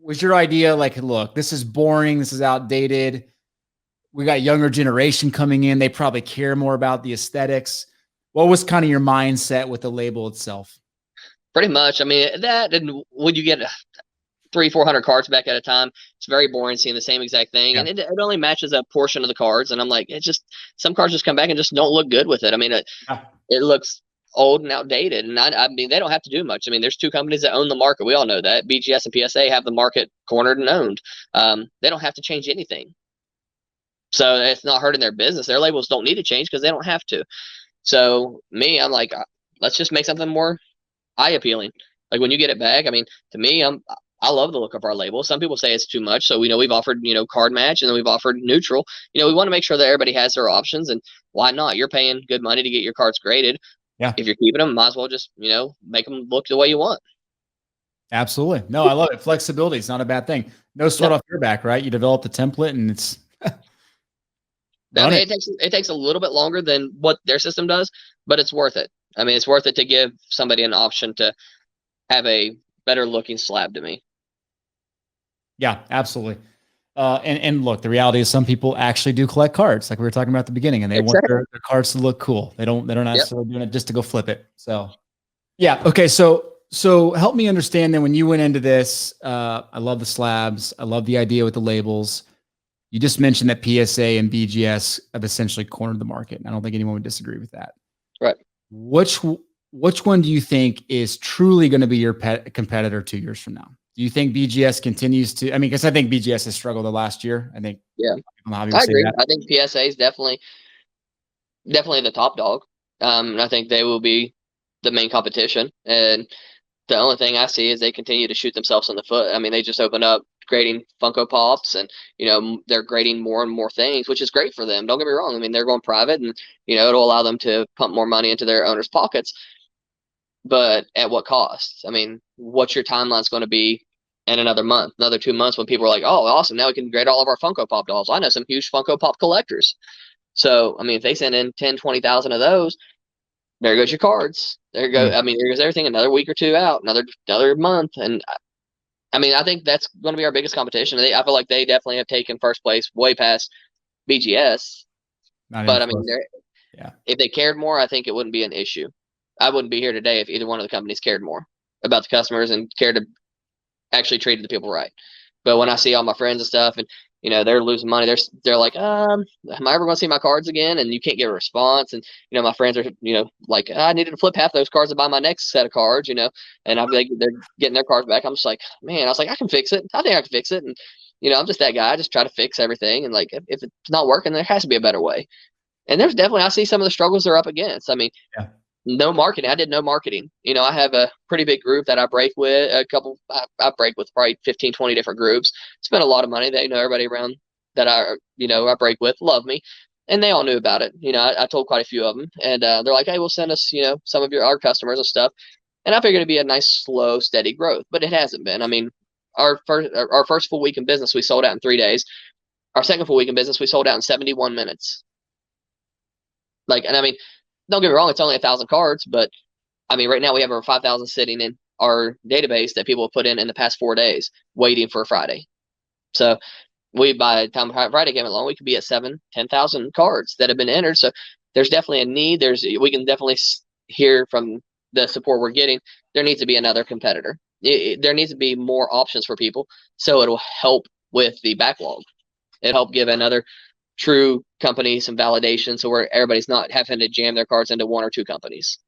your idea like, look, this is boring, this is outdated, we got younger generation coming in, they probably care more about the aesthetics? What was kind of your mindset with the label itself? Pretty much. I mean, that, and when you get 300-400 cards back at a time, it's very boring seeing the same exact thing. Yeah. And it only matches a portion of the cards. And I'm like, some cards just come back and just don't look good with it. I mean, it looks old and outdated. And I mean, they don't have to do much. I mean, there's 2 companies that own the market. We all know that. BGS and PSA have the market cornered and owned. They don't have to change anything. So it's not hurting their business. Their labels don't need to change because they don't have to. So I'm like, let's just make something more eye appealing. Like when you get it back, I mean, to me, I love the look of our label. Some people say it's too much. So, we've offered, card match, and then we've offered neutral. We want to make sure that everybody has their options, and why not? You're paying good money to get your cards graded. Yeah. If you're keeping them, might as well just, make them look the way you want. Absolutely. No, I love it. Flexibility is not a bad thing. No sweat off your back, right? You develop the template and it's I mean, it takes a little bit longer than what their system does, but it's worth it. I mean, it's worth it to give somebody an option to have a better looking slab to me. Yeah, absolutely. And look, the reality is some people actually do collect cards, like we were talking about at the beginning, and they want their cards to look cool. They're not necessarily doing it just to go flip it. So yeah. Okay. So help me understand then, when you went into this, I love the slabs. I love the idea with the labels. You just mentioned that PSA and BGS have essentially cornered the market. And I don't think anyone would disagree with that. Right. Which one do you think is truly going to be your competitor 2 years from now? Do you think BGS continues to? I mean, because I think BGS has struggled the last year. I think. Yeah, I agree. I think PSA is definitely the top dog. I think they will be the main competition. And the only thing I see is they continue to shoot themselves in the foot. I mean, they just opened up grading Funko Pops, and they're grading more and more things, which is great for them. Don't get me wrong. I mean, they're going private, and it'll allow them to pump more money into their owners' pockets. But at what cost? I mean, what's your timeline's going to be in another month, another 2 months, when people are like, oh, awesome, now we can grade all of our Funko Pop dolls. I know some huge Funko Pop collectors. So, I mean, if they send in 10, 20,000 of those, there goes your cards. There you go. I mean, there goes everything. Another week or two out, another month. And I mean, I think that's going to be our biggest competition. I feel like they definitely have taken first place way past BGS. But I mean, if they cared more, I think it wouldn't be an issue. I wouldn't be here today if either one of the companies cared more about the customers and cared to actually treated the people right. But when I see all my friends and stuff, and they're losing money, they're like, am I ever going to see my cards again? And you can't get a response. And my friends are like, I needed to flip half those cards to buy my next set of cards, and I'm like, they're getting their cards back. I'm just like, man, I was like, I can fix it. I think I can fix it. And I'm just that guy. I just try to fix everything. And like, if it's not working, there has to be a better way. And there's definitely, I see some of the struggles they're up against. I mean, no marketing. I did no marketing. I have a pretty big group that I break with. I break with probably 15, 20 different groups. Spent a lot of money. They know everybody around that I break with love me, and they all knew about it. I told quite a few of them, and they're like, hey, we'll send us, some of our customers and stuff. And I figured it'd be a nice, slow, steady growth, but it hasn't been. I mean, our first full week in business, we sold out in 3 days. Our second full week in business, we sold out in 71 minutes. And I mean, don't get me wrong, it's only 1,000 cards, but I mean, right now we have over 5,000 sitting in our database that people have put in the past 4 days, waiting for Friday. So by the time Friday came along, we could be at 10,000 cards that have been entered. So there's definitely a need. We can definitely hear from the support we're getting. There needs to be another competitor. There needs to be more options for people, so it'll help with the backlog. It'll help give another true company some validation, so where everybody's not having to jam their cards into one or two companies.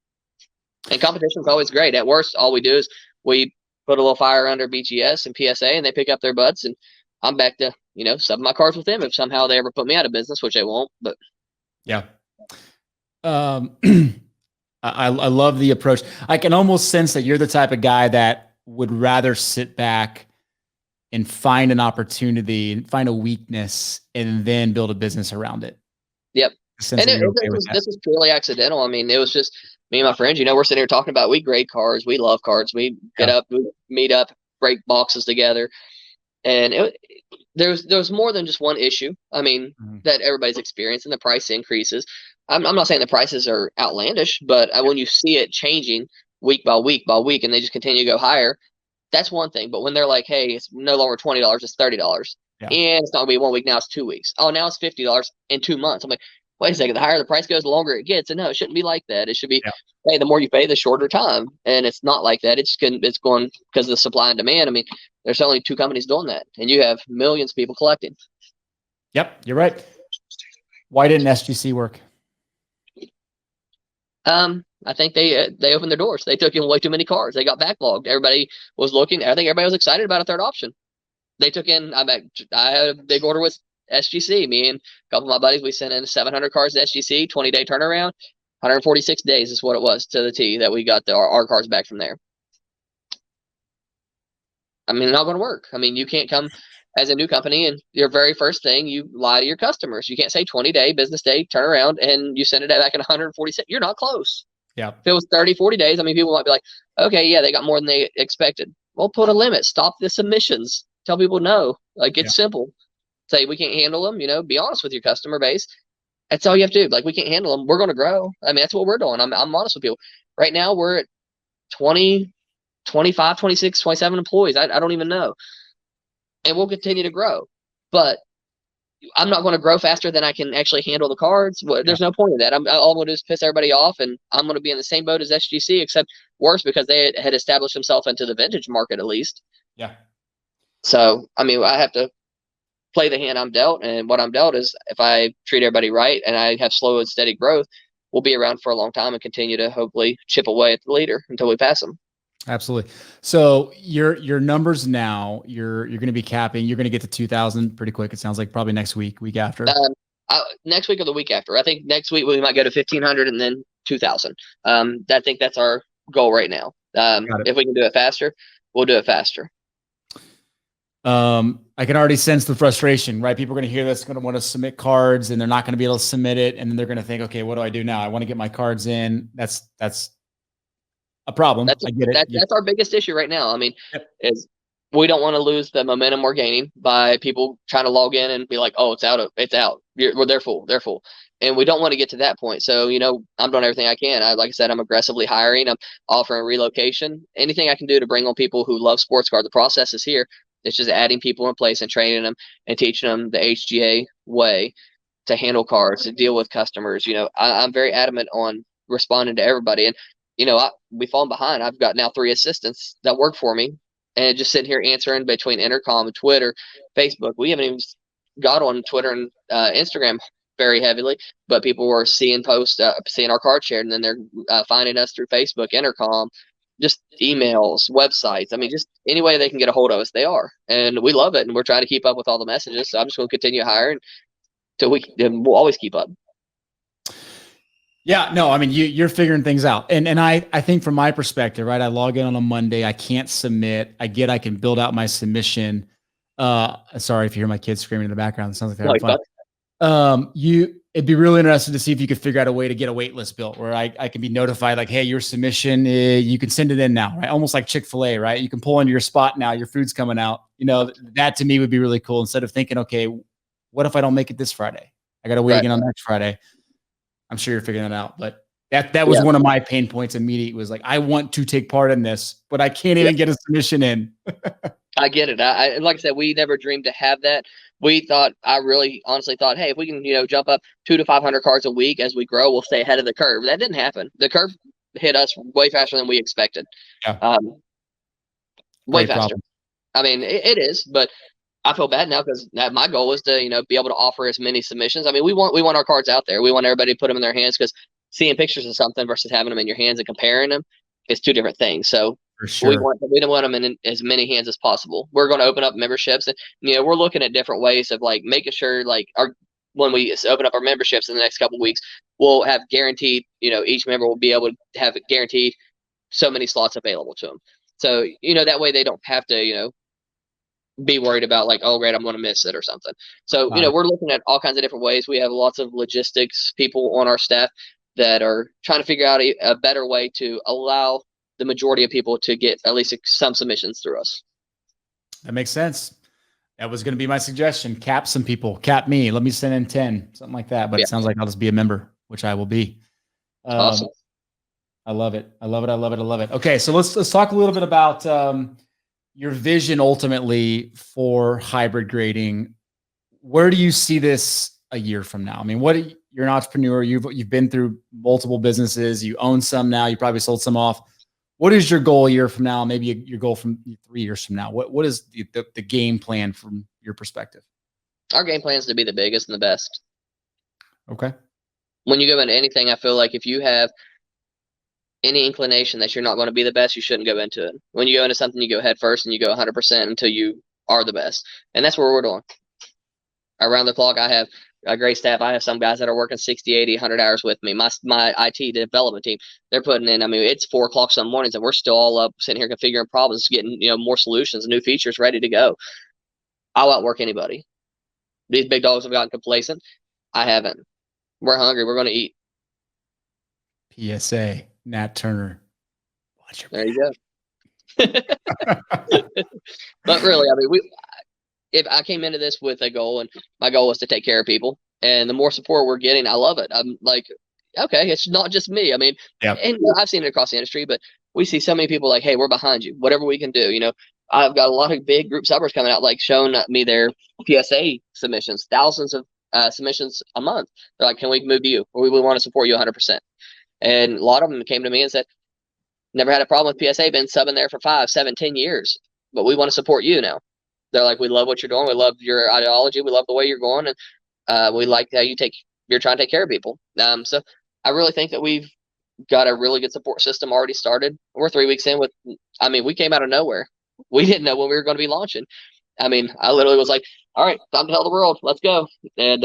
And competition is always great. At worst, all we do is we put a little fire under BGS and PSA, and they pick up their butts, and I'm back to subbing my cards with them if somehow they ever put me out of business, which they won't. But yeah, I love the approach. I can almost sense that you're the type of guy that would rather sit back and find an opportunity, find a weakness, and then build a business around it. Yep. And this was purely accidental. I mean, it was just me and my friends, we're sitting here talking about, we grade cards. We love cards. We get up, we meet up, break boxes together. And there's more than just one issue. I mean, that everybody's experiencing, the price increases. I'm not saying the prices are outlandish, but when you see it changing week by week by week, and they just continue to go higher, that's one thing. But when they're like, hey, it's no longer $20, it's $30. Yeah. And it's not gonna be 1 week, now it's 2 weeks. Oh, now it's $50 in 2 months. I'm like, wait a second, the higher the price goes, the longer it gets. And no, it shouldn't be like that. It should be, hey, the more you pay, the shorter time. And it's not like that. It's going because of the supply and demand. I mean, there's only 2 companies doing that, and you have millions of people collecting. Yep, you're right. Why didn't SGC work? I think they opened their doors. They took in way too many cards. They got backlogged. Everybody was looking. I think everybody was excited about a third option. They took in. I had a big order with SGC. Me and a couple of my buddies, we sent in 700 cards to SGC, 20-day turnaround, 146 days is what it was to the T that we got our cards back from there. I mean, not going to work. I mean, you can't come as a new company and your very first thing, you lie to your customers. You can't say 20-day business day turnaround and you send it back in 146. You're not close. Yeah. If it was 30, 40 days, I mean, people might be like, okay, yeah, they got more than they expected. Well, put a limit. Stop the submissions. Tell people no. It's simple. Say we can't handle them. Be honest with your customer base. That's all you have to do. We can't handle them. We're going to grow. I mean, that's what we're doing. I'm honest with people. Right now, we're at 20, 25, 26, 27 employees. I don't even know. And we'll continue to grow. But I'm not going to grow faster than I can actually handle the cards. There's no point in that. All I'm going to do is piss everybody off, and I'm going to be in the same boat as SGC, except worse because they had established themselves into the vintage market at least. Yeah. So, I mean, I have to play the hand I'm dealt, and what I'm dealt is if I treat everybody right and I have slow and steady growth, we'll be around for a long time and continue to hopefully chip away at the leader until we pass them. Absolutely. So your numbers now, you're going to be capping, you're going to get to 2,000 pretty quick. It sounds like probably next week after. Next week or the week after. I think next week we might go to 1,500 and then 2,000. I think that's our goal right now. If we can do it faster, we'll do it faster. I can already sense the frustration, right? People are going to hear this, going to want to submit cards, and they're not going to be able to submit it. And then they're going to think, okay, what do I do now? I want to get my cards in. That's a problem. I get it. That's our biggest issue right now. I mean, is we don't want to lose the momentum we're gaining by people trying to log in and be like, oh, it's out. They're full. And we don't want to get to that point. So, I'm doing everything I can. Like I said, I'm aggressively hiring. I'm offering relocation. Anything I can do to bring on people who love sports cards. The process is here. It's just adding people in place and training them and teaching them the HGA way to handle cards, to deal with customers. I'm very adamant on responding to everybody. And, we've fallen behind. I've got now 3 assistants that work for me and just sitting here answering between intercom and Twitter, Facebook. We haven't even got on Twitter and Instagram very heavily, but people were seeing posts, seeing our card shared, and then they're finding us through Facebook, intercom, just emails, websites. I mean, just any way they can get a hold of us, they are. And we love it, and we're trying to keep up with all the messages. So I'm just going to continue hiring till we'll always keep up. Yeah, no, I mean, you're figuring things out. And I think from my perspective, right, I log in on a Monday, I can't submit. I can build out my submission. Sorry if you hear my kids screaming in the background. It sounds like they're having fun. It'd be really interesting to see if you could figure out a way to get a wait list built where I can be notified like, hey, your submission, you can send it in now, right? Almost like Chick-fil-A, right? You can pull into your spot now, your food's coming out. That to me would be really cool instead of thinking, okay, What if I don't make it this Friday? I got to wait Right. again on next Friday. I'm sure you're figuring that out, but that was one of my pain points immediately. Was like, I want to take part in this, but I can't even get a submission in. I get it. I like I said, we never dreamed to have that. I really honestly thought, hey, if we can, jump up 200 to 500 cards a week as we grow, we'll stay ahead of the curve. That didn't happen. The curve hit us way faster than we expected. Yeah. Way Great faster. problem. I mean, it is, but I feel bad now because my goal is to, be able to offer as many submissions. I mean, we want our cards out there. We want everybody to put them in their hands because seeing pictures of something versus having them in your hands and comparing them is two different things. So For sure. we don't want them in as many hands as possible. We're going to open up memberships, and we're looking at different ways of like making sure like when we open up our memberships in the next couple of weeks, we'll have guaranteed. Each member will be able to have guaranteed so many slots available to them. So that way they don't have to be worried about like, oh great, I'm going to miss it or something. So we're looking at all kinds of different ways. We have lots of logistics people on our staff that are trying to figure out a better way to allow the majority of people to get at least some submissions through us. That makes sense. That was going to be my suggestion. Cap some people. Cap me. Let me send in 10, something like that. But it sounds like I'll just be a member, which I will be. Awesome. I love it. I love it. I love it. I love it. Okay, so let's talk a little bit about your vision ultimately for hybrid grading. Where do you see this a year from now? I mean, you're an entrepreneur. You've been through multiple businesses. You own some now. You probably sold some off. What is your goal a year from now? Maybe your goal from 3 years from now. What is the game plan from your perspective? Our game plan is to be the biggest and the best. Okay. When you go into anything, I feel like if you have any inclination that you're not going to be the best, you shouldn't go into it. When you go into something, you go head first and you go 100% until you are the best. And that's what we're doing. Around the clock, I have a great staff. I have some guys that are working 60, 80, 100 hours with me. My IT development team, they're putting in, I mean, it's 4 o'clock some mornings and we're still all up sitting here configuring problems, getting, more solutions, new features ready to go. I'll outwork anybody. These big dogs have gotten complacent. I haven't. We're hungry. We're going to eat. PSA, Nat Turner. Watch your there you go. But really, I mean, if I came into this with a goal, and my goal was to take care of people, and the more support we're getting, I love it. I'm like, okay, it's not just me. I mean, and I've seen it across the industry, but we see so many people like, hey, we're behind you. Whatever we can do, I've got a lot of big group subbers coming out, like showing me their PSA submissions, thousands of submissions a month. They're like, can we move to you? Or we want to support you 100%. And a lot of them came to me and said, never had a problem with PSA, been subbing there for 5, 7, 10 years, but we want to support you now. They're like, we love what you're doing. We love your ideology. We love the way you're going. And we like how you're trying to take care of people. So I really think that we've got a really good support system already started. We're 3 weeks in we came out of nowhere. We didn't know when we were going to be launching. I mean, I literally was like, all right, time to tell the world, let's go. And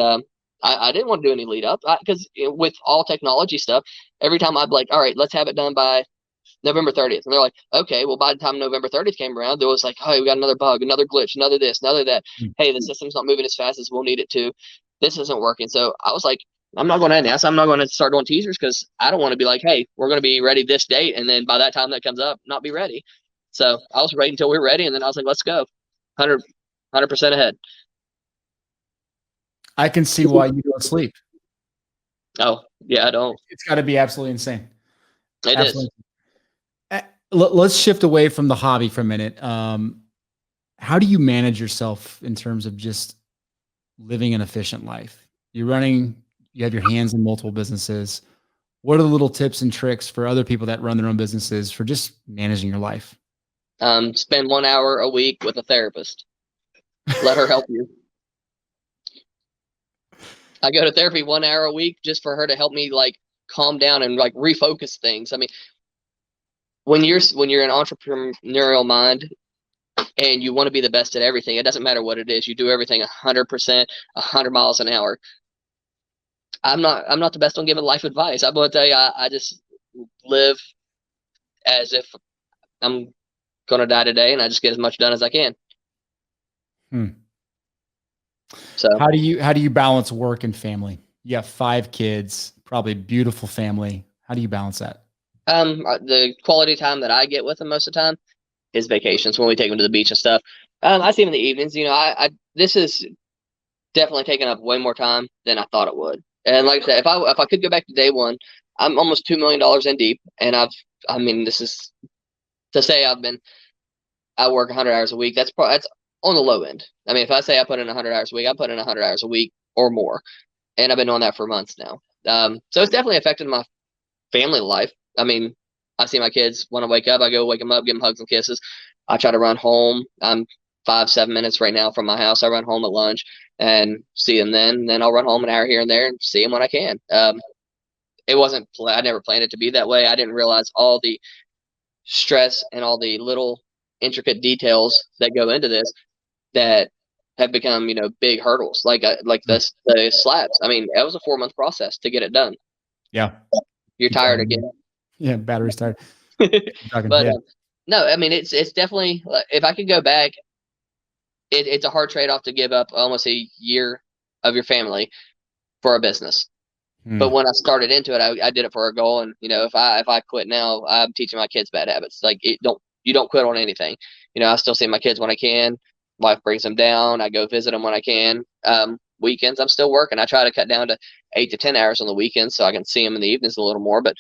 I didn't want to do any lead up because with all technology stuff, every time I'd be like, all right, let's have it done by November 30th. And they're like, okay, well, by the time November 30th came around, there was like, oh, we got another bug, another glitch, another this, another that. Hey, the system's not moving as fast as we'll need it to. This isn't working. So I was like, I'm not going to announce. I'm not going to start doing teasers because I don't want to be like, hey, we're going to be ready this date. And then by that time that comes up, not be ready. So I was waiting until we were ready. And then I was like, let's go 100% ahead. I can see why you don't sleep. Oh, yeah, I don't. It's got to be absolutely insane. It is. Let's shift away from the hobby for a minute. How do you manage yourself in terms of just living an efficient life? You have your hands in multiple businesses. What are the little tips and tricks for other people that run their own businesses for just managing your life? Spend 1 hour a week with a therapist. Let her help you. I go to therapy 1 hour a week just for her to help me like calm down and like refocus things. I mean, when you're an entrepreneurial mind and you want to be the best at everything, it doesn't matter what it is. You do everything 100%, 100 miles an hour. I'm not the best on giving life advice. I'm going to tell you, I just live as if I'm going to die today, and I just get as much done as I can. So how do you balance work and family? You have 5 kids, probably a beautiful family. How do you balance that? The quality time that I get with them most of the time is vacations when we take them to the beach and stuff. I see them in the evenings. This is definitely taken up way more time than I thought it would. And like I said, if I could go back to day one, I'm almost $2 million in deep, and this is to say I work 100 hours a week. That's on the low end. I mean, if I say I put in 100 hours a week, I put in 100 hours a week or more, and I've been doing that for months now. So it's definitely affected my family life. I mean, I see my kids when I wake up. I go wake them up, give them hugs and kisses. I try to run home. I'm 5-7 minutes right now from my house. I run home at lunch and see them then. Then I'll run home an hour here and there and see them when I can. It wasn't. I never planned it to be that way. I didn't realize all the stress and all the little intricate details that go into this that have become, big hurdles. Like the slabs. I mean, it was a 4-month process to get it done. Yeah. You're tired again. Yeah, battery's tired. But no, I mean, it's definitely, if I could go back, it's a hard trade-off to give up almost a year of your family for a business. But when I started into it, I did it for a goal. And, if I quit now, I'm teaching my kids bad habits. Like, you don't quit on anything. I still see my kids when I can. Life brings them down. I go visit them when I can. Weekends, I'm still working. I try to cut down to 8 to 10 hours on the weekends so I can see them in the evenings a little more. But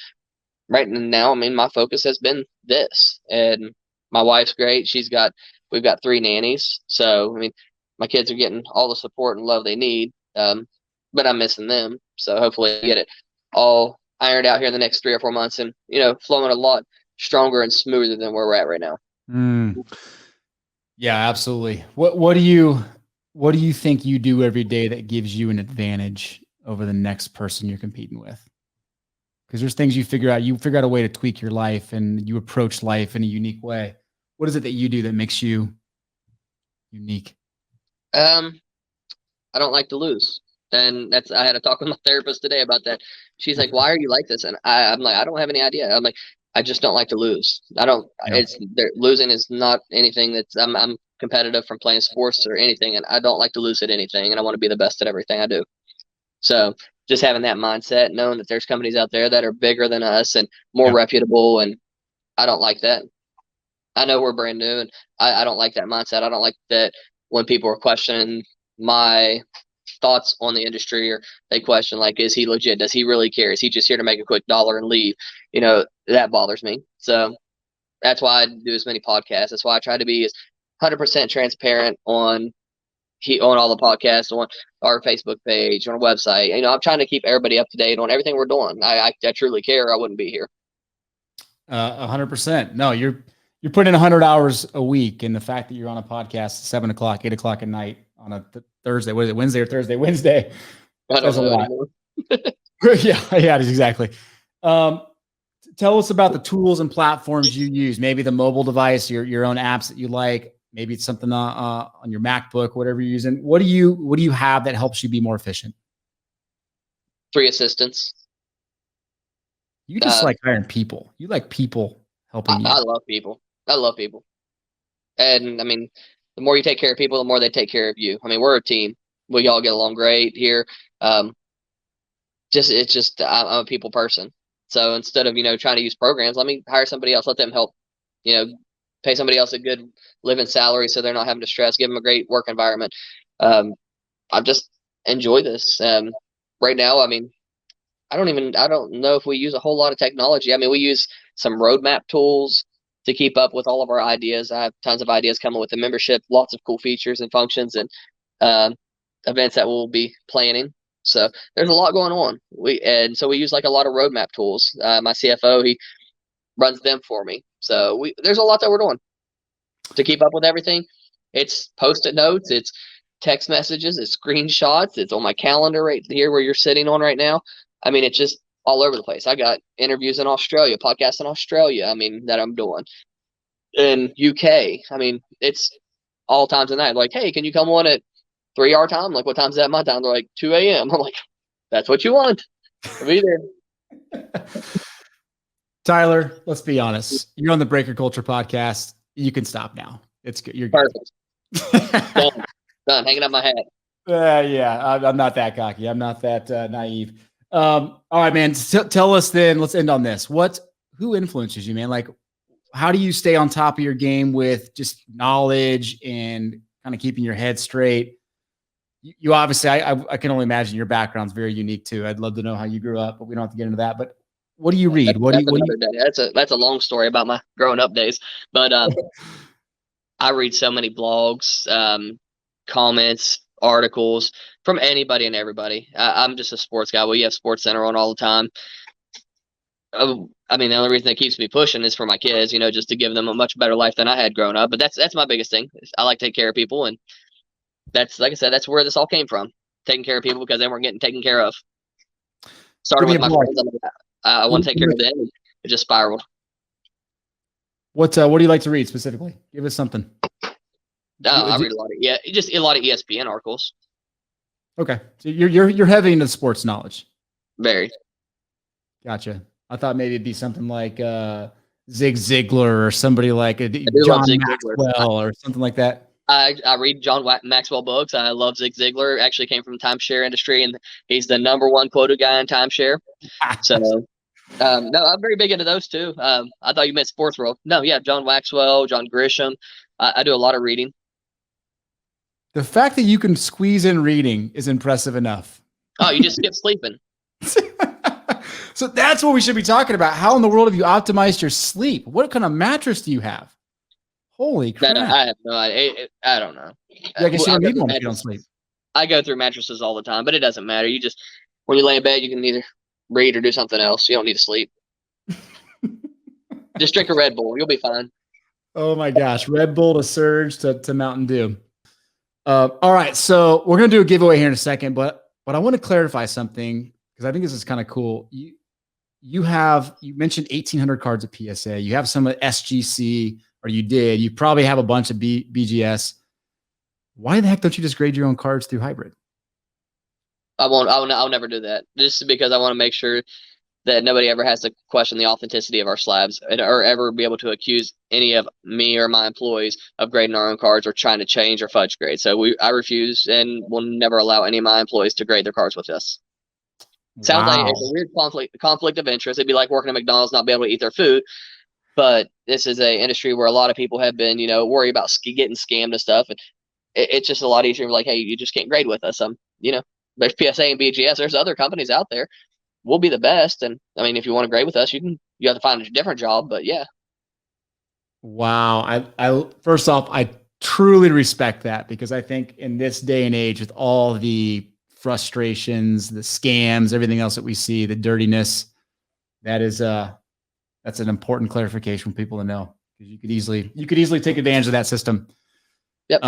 right now, I mean, my focus has been this. And my wife's great. We've got 3 nannies. So, I mean, my kids are getting all the support and love they need. But I'm missing them. So hopefully I get it all ironed out here in the next 3 or 4 months and, flowing a lot stronger and smoother than where we're at right now. Yeah, absolutely. What do you think you do every day that gives you an advantage over the next person you're competing with? Because there's things you figure out a way to tweak your life and you approach life in a unique way. What is it that you do that makes you unique? I don't like to lose. And I had a talk with my therapist today about that. She's like, "Why are you like this?" And I'm like, "I don't have any idea." I'm like, "I just don't like to lose. Losing is not anything I'm competitive from playing sports or anything. And I don't like to lose at anything. And I want to be the best at everything I do." So just having that mindset, knowing that there's companies out there that are bigger than us and more reputable. And I don't like that. I know we're brand new and I don't like that mindset. I don't like that when people are questioning my thoughts on the industry, or they question, like, is he legit? Does he really care? Is he just here to make a quick dollar and leave? That bothers me. So that's why I do as many podcasts. That's why I try to be as 100% transparent on all the podcasts, on our Facebook page, on our website. I'm trying to keep everybody up to date on everything we're doing. I truly care. I wouldn't be here. 100%. No, you're putting in 100 hours a week, and the fact that you're on a podcast 7 o'clock, 8 o'clock at night on a Thursday, what is it, Wednesday or Thursday? Wednesday. I don't know anymore. Yeah, exactly. Tell us about the tools and platforms you use. Maybe the mobile device, your own apps that you like. Maybe it's something on your MacBook, whatever you're using. What do you have that helps you be more efficient? 3 assistants. You just like hiring people. You like people helping you. I love people. And I mean, the more you take care of people, the more they take care of you. I mean, we're a team. We all get along great here. I'm a people person. So instead of, trying to use programs, let me hire somebody else, let them help, pay somebody else a good living salary so they're not having to stress, give them a great work environment. I just enjoy this. Right now, I mean, I don't know if we use a whole lot of technology. I mean, we use some roadmap tools to keep up with all of our ideas. I have tons of ideas coming with the membership, lots of cool features and functions and events that we'll be planning. So there's a lot going on. So we use like a lot of roadmap tools. My CFO, he runs them for me. So there's a lot that we're doing to keep up with everything. It's Post-it notes, it's text messages, it's screenshots, it's on my calendar right here where you're sitting on right now. I mean, it's just all over the place. I got interviews in Australia, podcasts in Australia, that I'm doing. In UK, I mean, it's all times of night. Like, hey, can you come on at 3 our time? Like, what time's that my time? They're like 2 a.m. I'm like, that's what you want. I'll be there. Tyler, let's be honest. You're on the Breaker Culture podcast. You can stop now. It's good. You're perfect. Done. Hanging up my hat. Yeah, I'm not that cocky. I'm not that naive. All right, man. Tell us then. Let's end on this. Who influences you, man? Like, how do you stay on top of your game with just knowledge and kind of keeping your head straight? you obviously, I can only imagine your background's very unique too. I'd love to know how you grew up, but we don't have to get into that. But what do you read? What do you? That's a long story about my growing up days. But I read so many blogs, comments, articles from anybody and everybody. I'm just a sports guy. We have Sports Center on all the time. I mean, the only reason that keeps me pushing is for my kids, just to give them a much better life than I had growing up. But that's my biggest thing. I like to take care of people, and that's, like I said, that's where this all came from. Taking care of people because they weren't getting taken care of. Started with my friends. I want to take care of them. And it just spiraled. What do you like to read specifically? Give us something. I read a lot of a lot of ESPN articles. Okay, so you're heavy into sports knowledge. Very. Gotcha. I thought maybe it'd be something like Zig Ziglar or somebody like John Maxwell or something like that. I read John Maxwell books. I love Zig Ziglar. Actually came from the timeshare industry, and he's the #1 quoted guy in timeshare. So, no, I'm very big into those too. I thought you meant sports world. No, yeah, John Maxwell, John Grisham. I do a lot of reading. The fact that you can squeeze in reading is impressive enough. Oh, you just skip sleeping. So that's what we should be talking about. How in the world have you optimized your sleep? What kind of mattress do you have? Holy crap. I have no idea. I don't know. Yeah, I guess you don't need one if you don't sleep. I go through mattresses all the time, but it doesn't matter. When you lay in bed, you can either read or do something else. You don't need to sleep. Just drink a Red Bull. You'll be fine. Oh my gosh. Red Bull to Surge to Mountain Dew. All right. So we're going to do a giveaway here in a second, but I want to clarify something because I think this is kind of cool. You mentioned 1,800 cards of PSA. You have some at SGC, or you did. You probably have a bunch of BGS. Why the heck don't you just grade your own cards through hybrid? I'll never do that. Just because I want to make sure that nobody ever has to question the authenticity of our slabs or ever be able to accuse any of me or my employees of grading our own cards or trying to change or fudge grade. So I refuse and will never allow any of my employees to grade their cards with us. Sounds like it's a weird conflict of interest. It'd be like working at McDonald's, not be able to eat their food. But this is an industry where a lot of people have been, worried about getting scammed and stuff. And it's just a lot easier. Like, hey, you just can't grade with us. There's PSA and BGS. There's other companies out there. We'll be the best. And I mean, if you want to grade with us, you have to find a different job. But yeah. Wow. I first off, I truly respect that because I think in this day and age, with all the frustrations, the scams, everything else that we see, the dirtiness, that's an important clarification for people to know because you could easily take advantage of that system. Yep.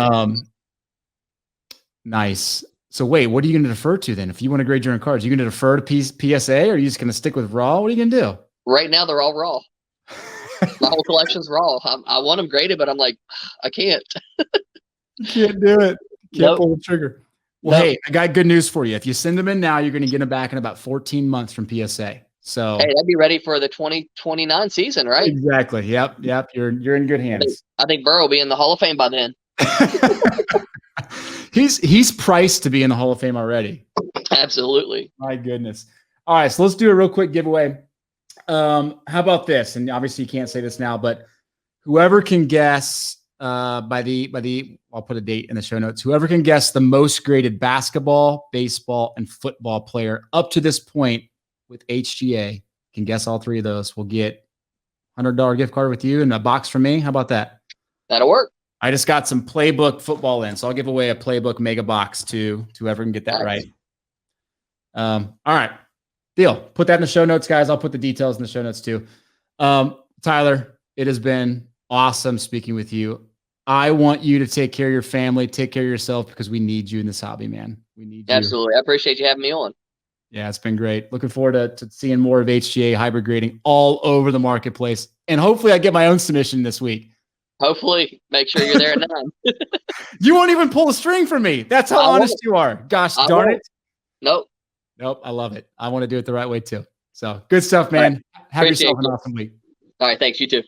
Nice. So wait, what are you going to defer to then? If you want to grade your own cards, are you going to defer to PSA or are you just going to stick with raw? What are you going to do? Right now, they're all raw. My whole collection's raw. I want them graded, but I'm like, I can't. You can't do it. Can't pull the trigger. Well, hey, I got good news for you. If you send them in now, you're going to get them back in about 14 months from PSA. So hey, that'd be ready for the 2029 season, right? Exactly. Yep. You're in good hands. I think Burrow will be in the Hall of Fame by then. He's priced to be in the Hall of Fame already. Absolutely. My goodness. All right, so let's do a real quick giveaway. How about this? And obviously you can't say this now, but whoever can guess I'll put a date in the show notes. Whoever can guess the most graded basketball, baseball, and football player up to this point with HGA can guess all three of those. We'll get $100 gift card with you and a box from me. How about that? That'll work. I just got some Playbook football in, so I'll give away a Playbook mega box to whoever can get that right. All right. Deal. Put that in the show notes, guys. I'll put the details in the show notes too. Tyler, it has been awesome speaking with you. I want you to take care of your family, take care of yourself because we need you in this hobby, man. We need you. Absolutely. I appreciate you having me on. Yeah, it's been great. Looking forward to seeing more of HGA hybrid grading all over the marketplace. And hopefully I get my own submission this week. Hopefully. Make sure you're there at 9. You won't even pull a string from me. That's how honest you are. Gosh darn it. Nope. I love it. I want to do it the right way too. So good stuff, man. Right. Have yourself an awesome week. All right. Thanks. You too.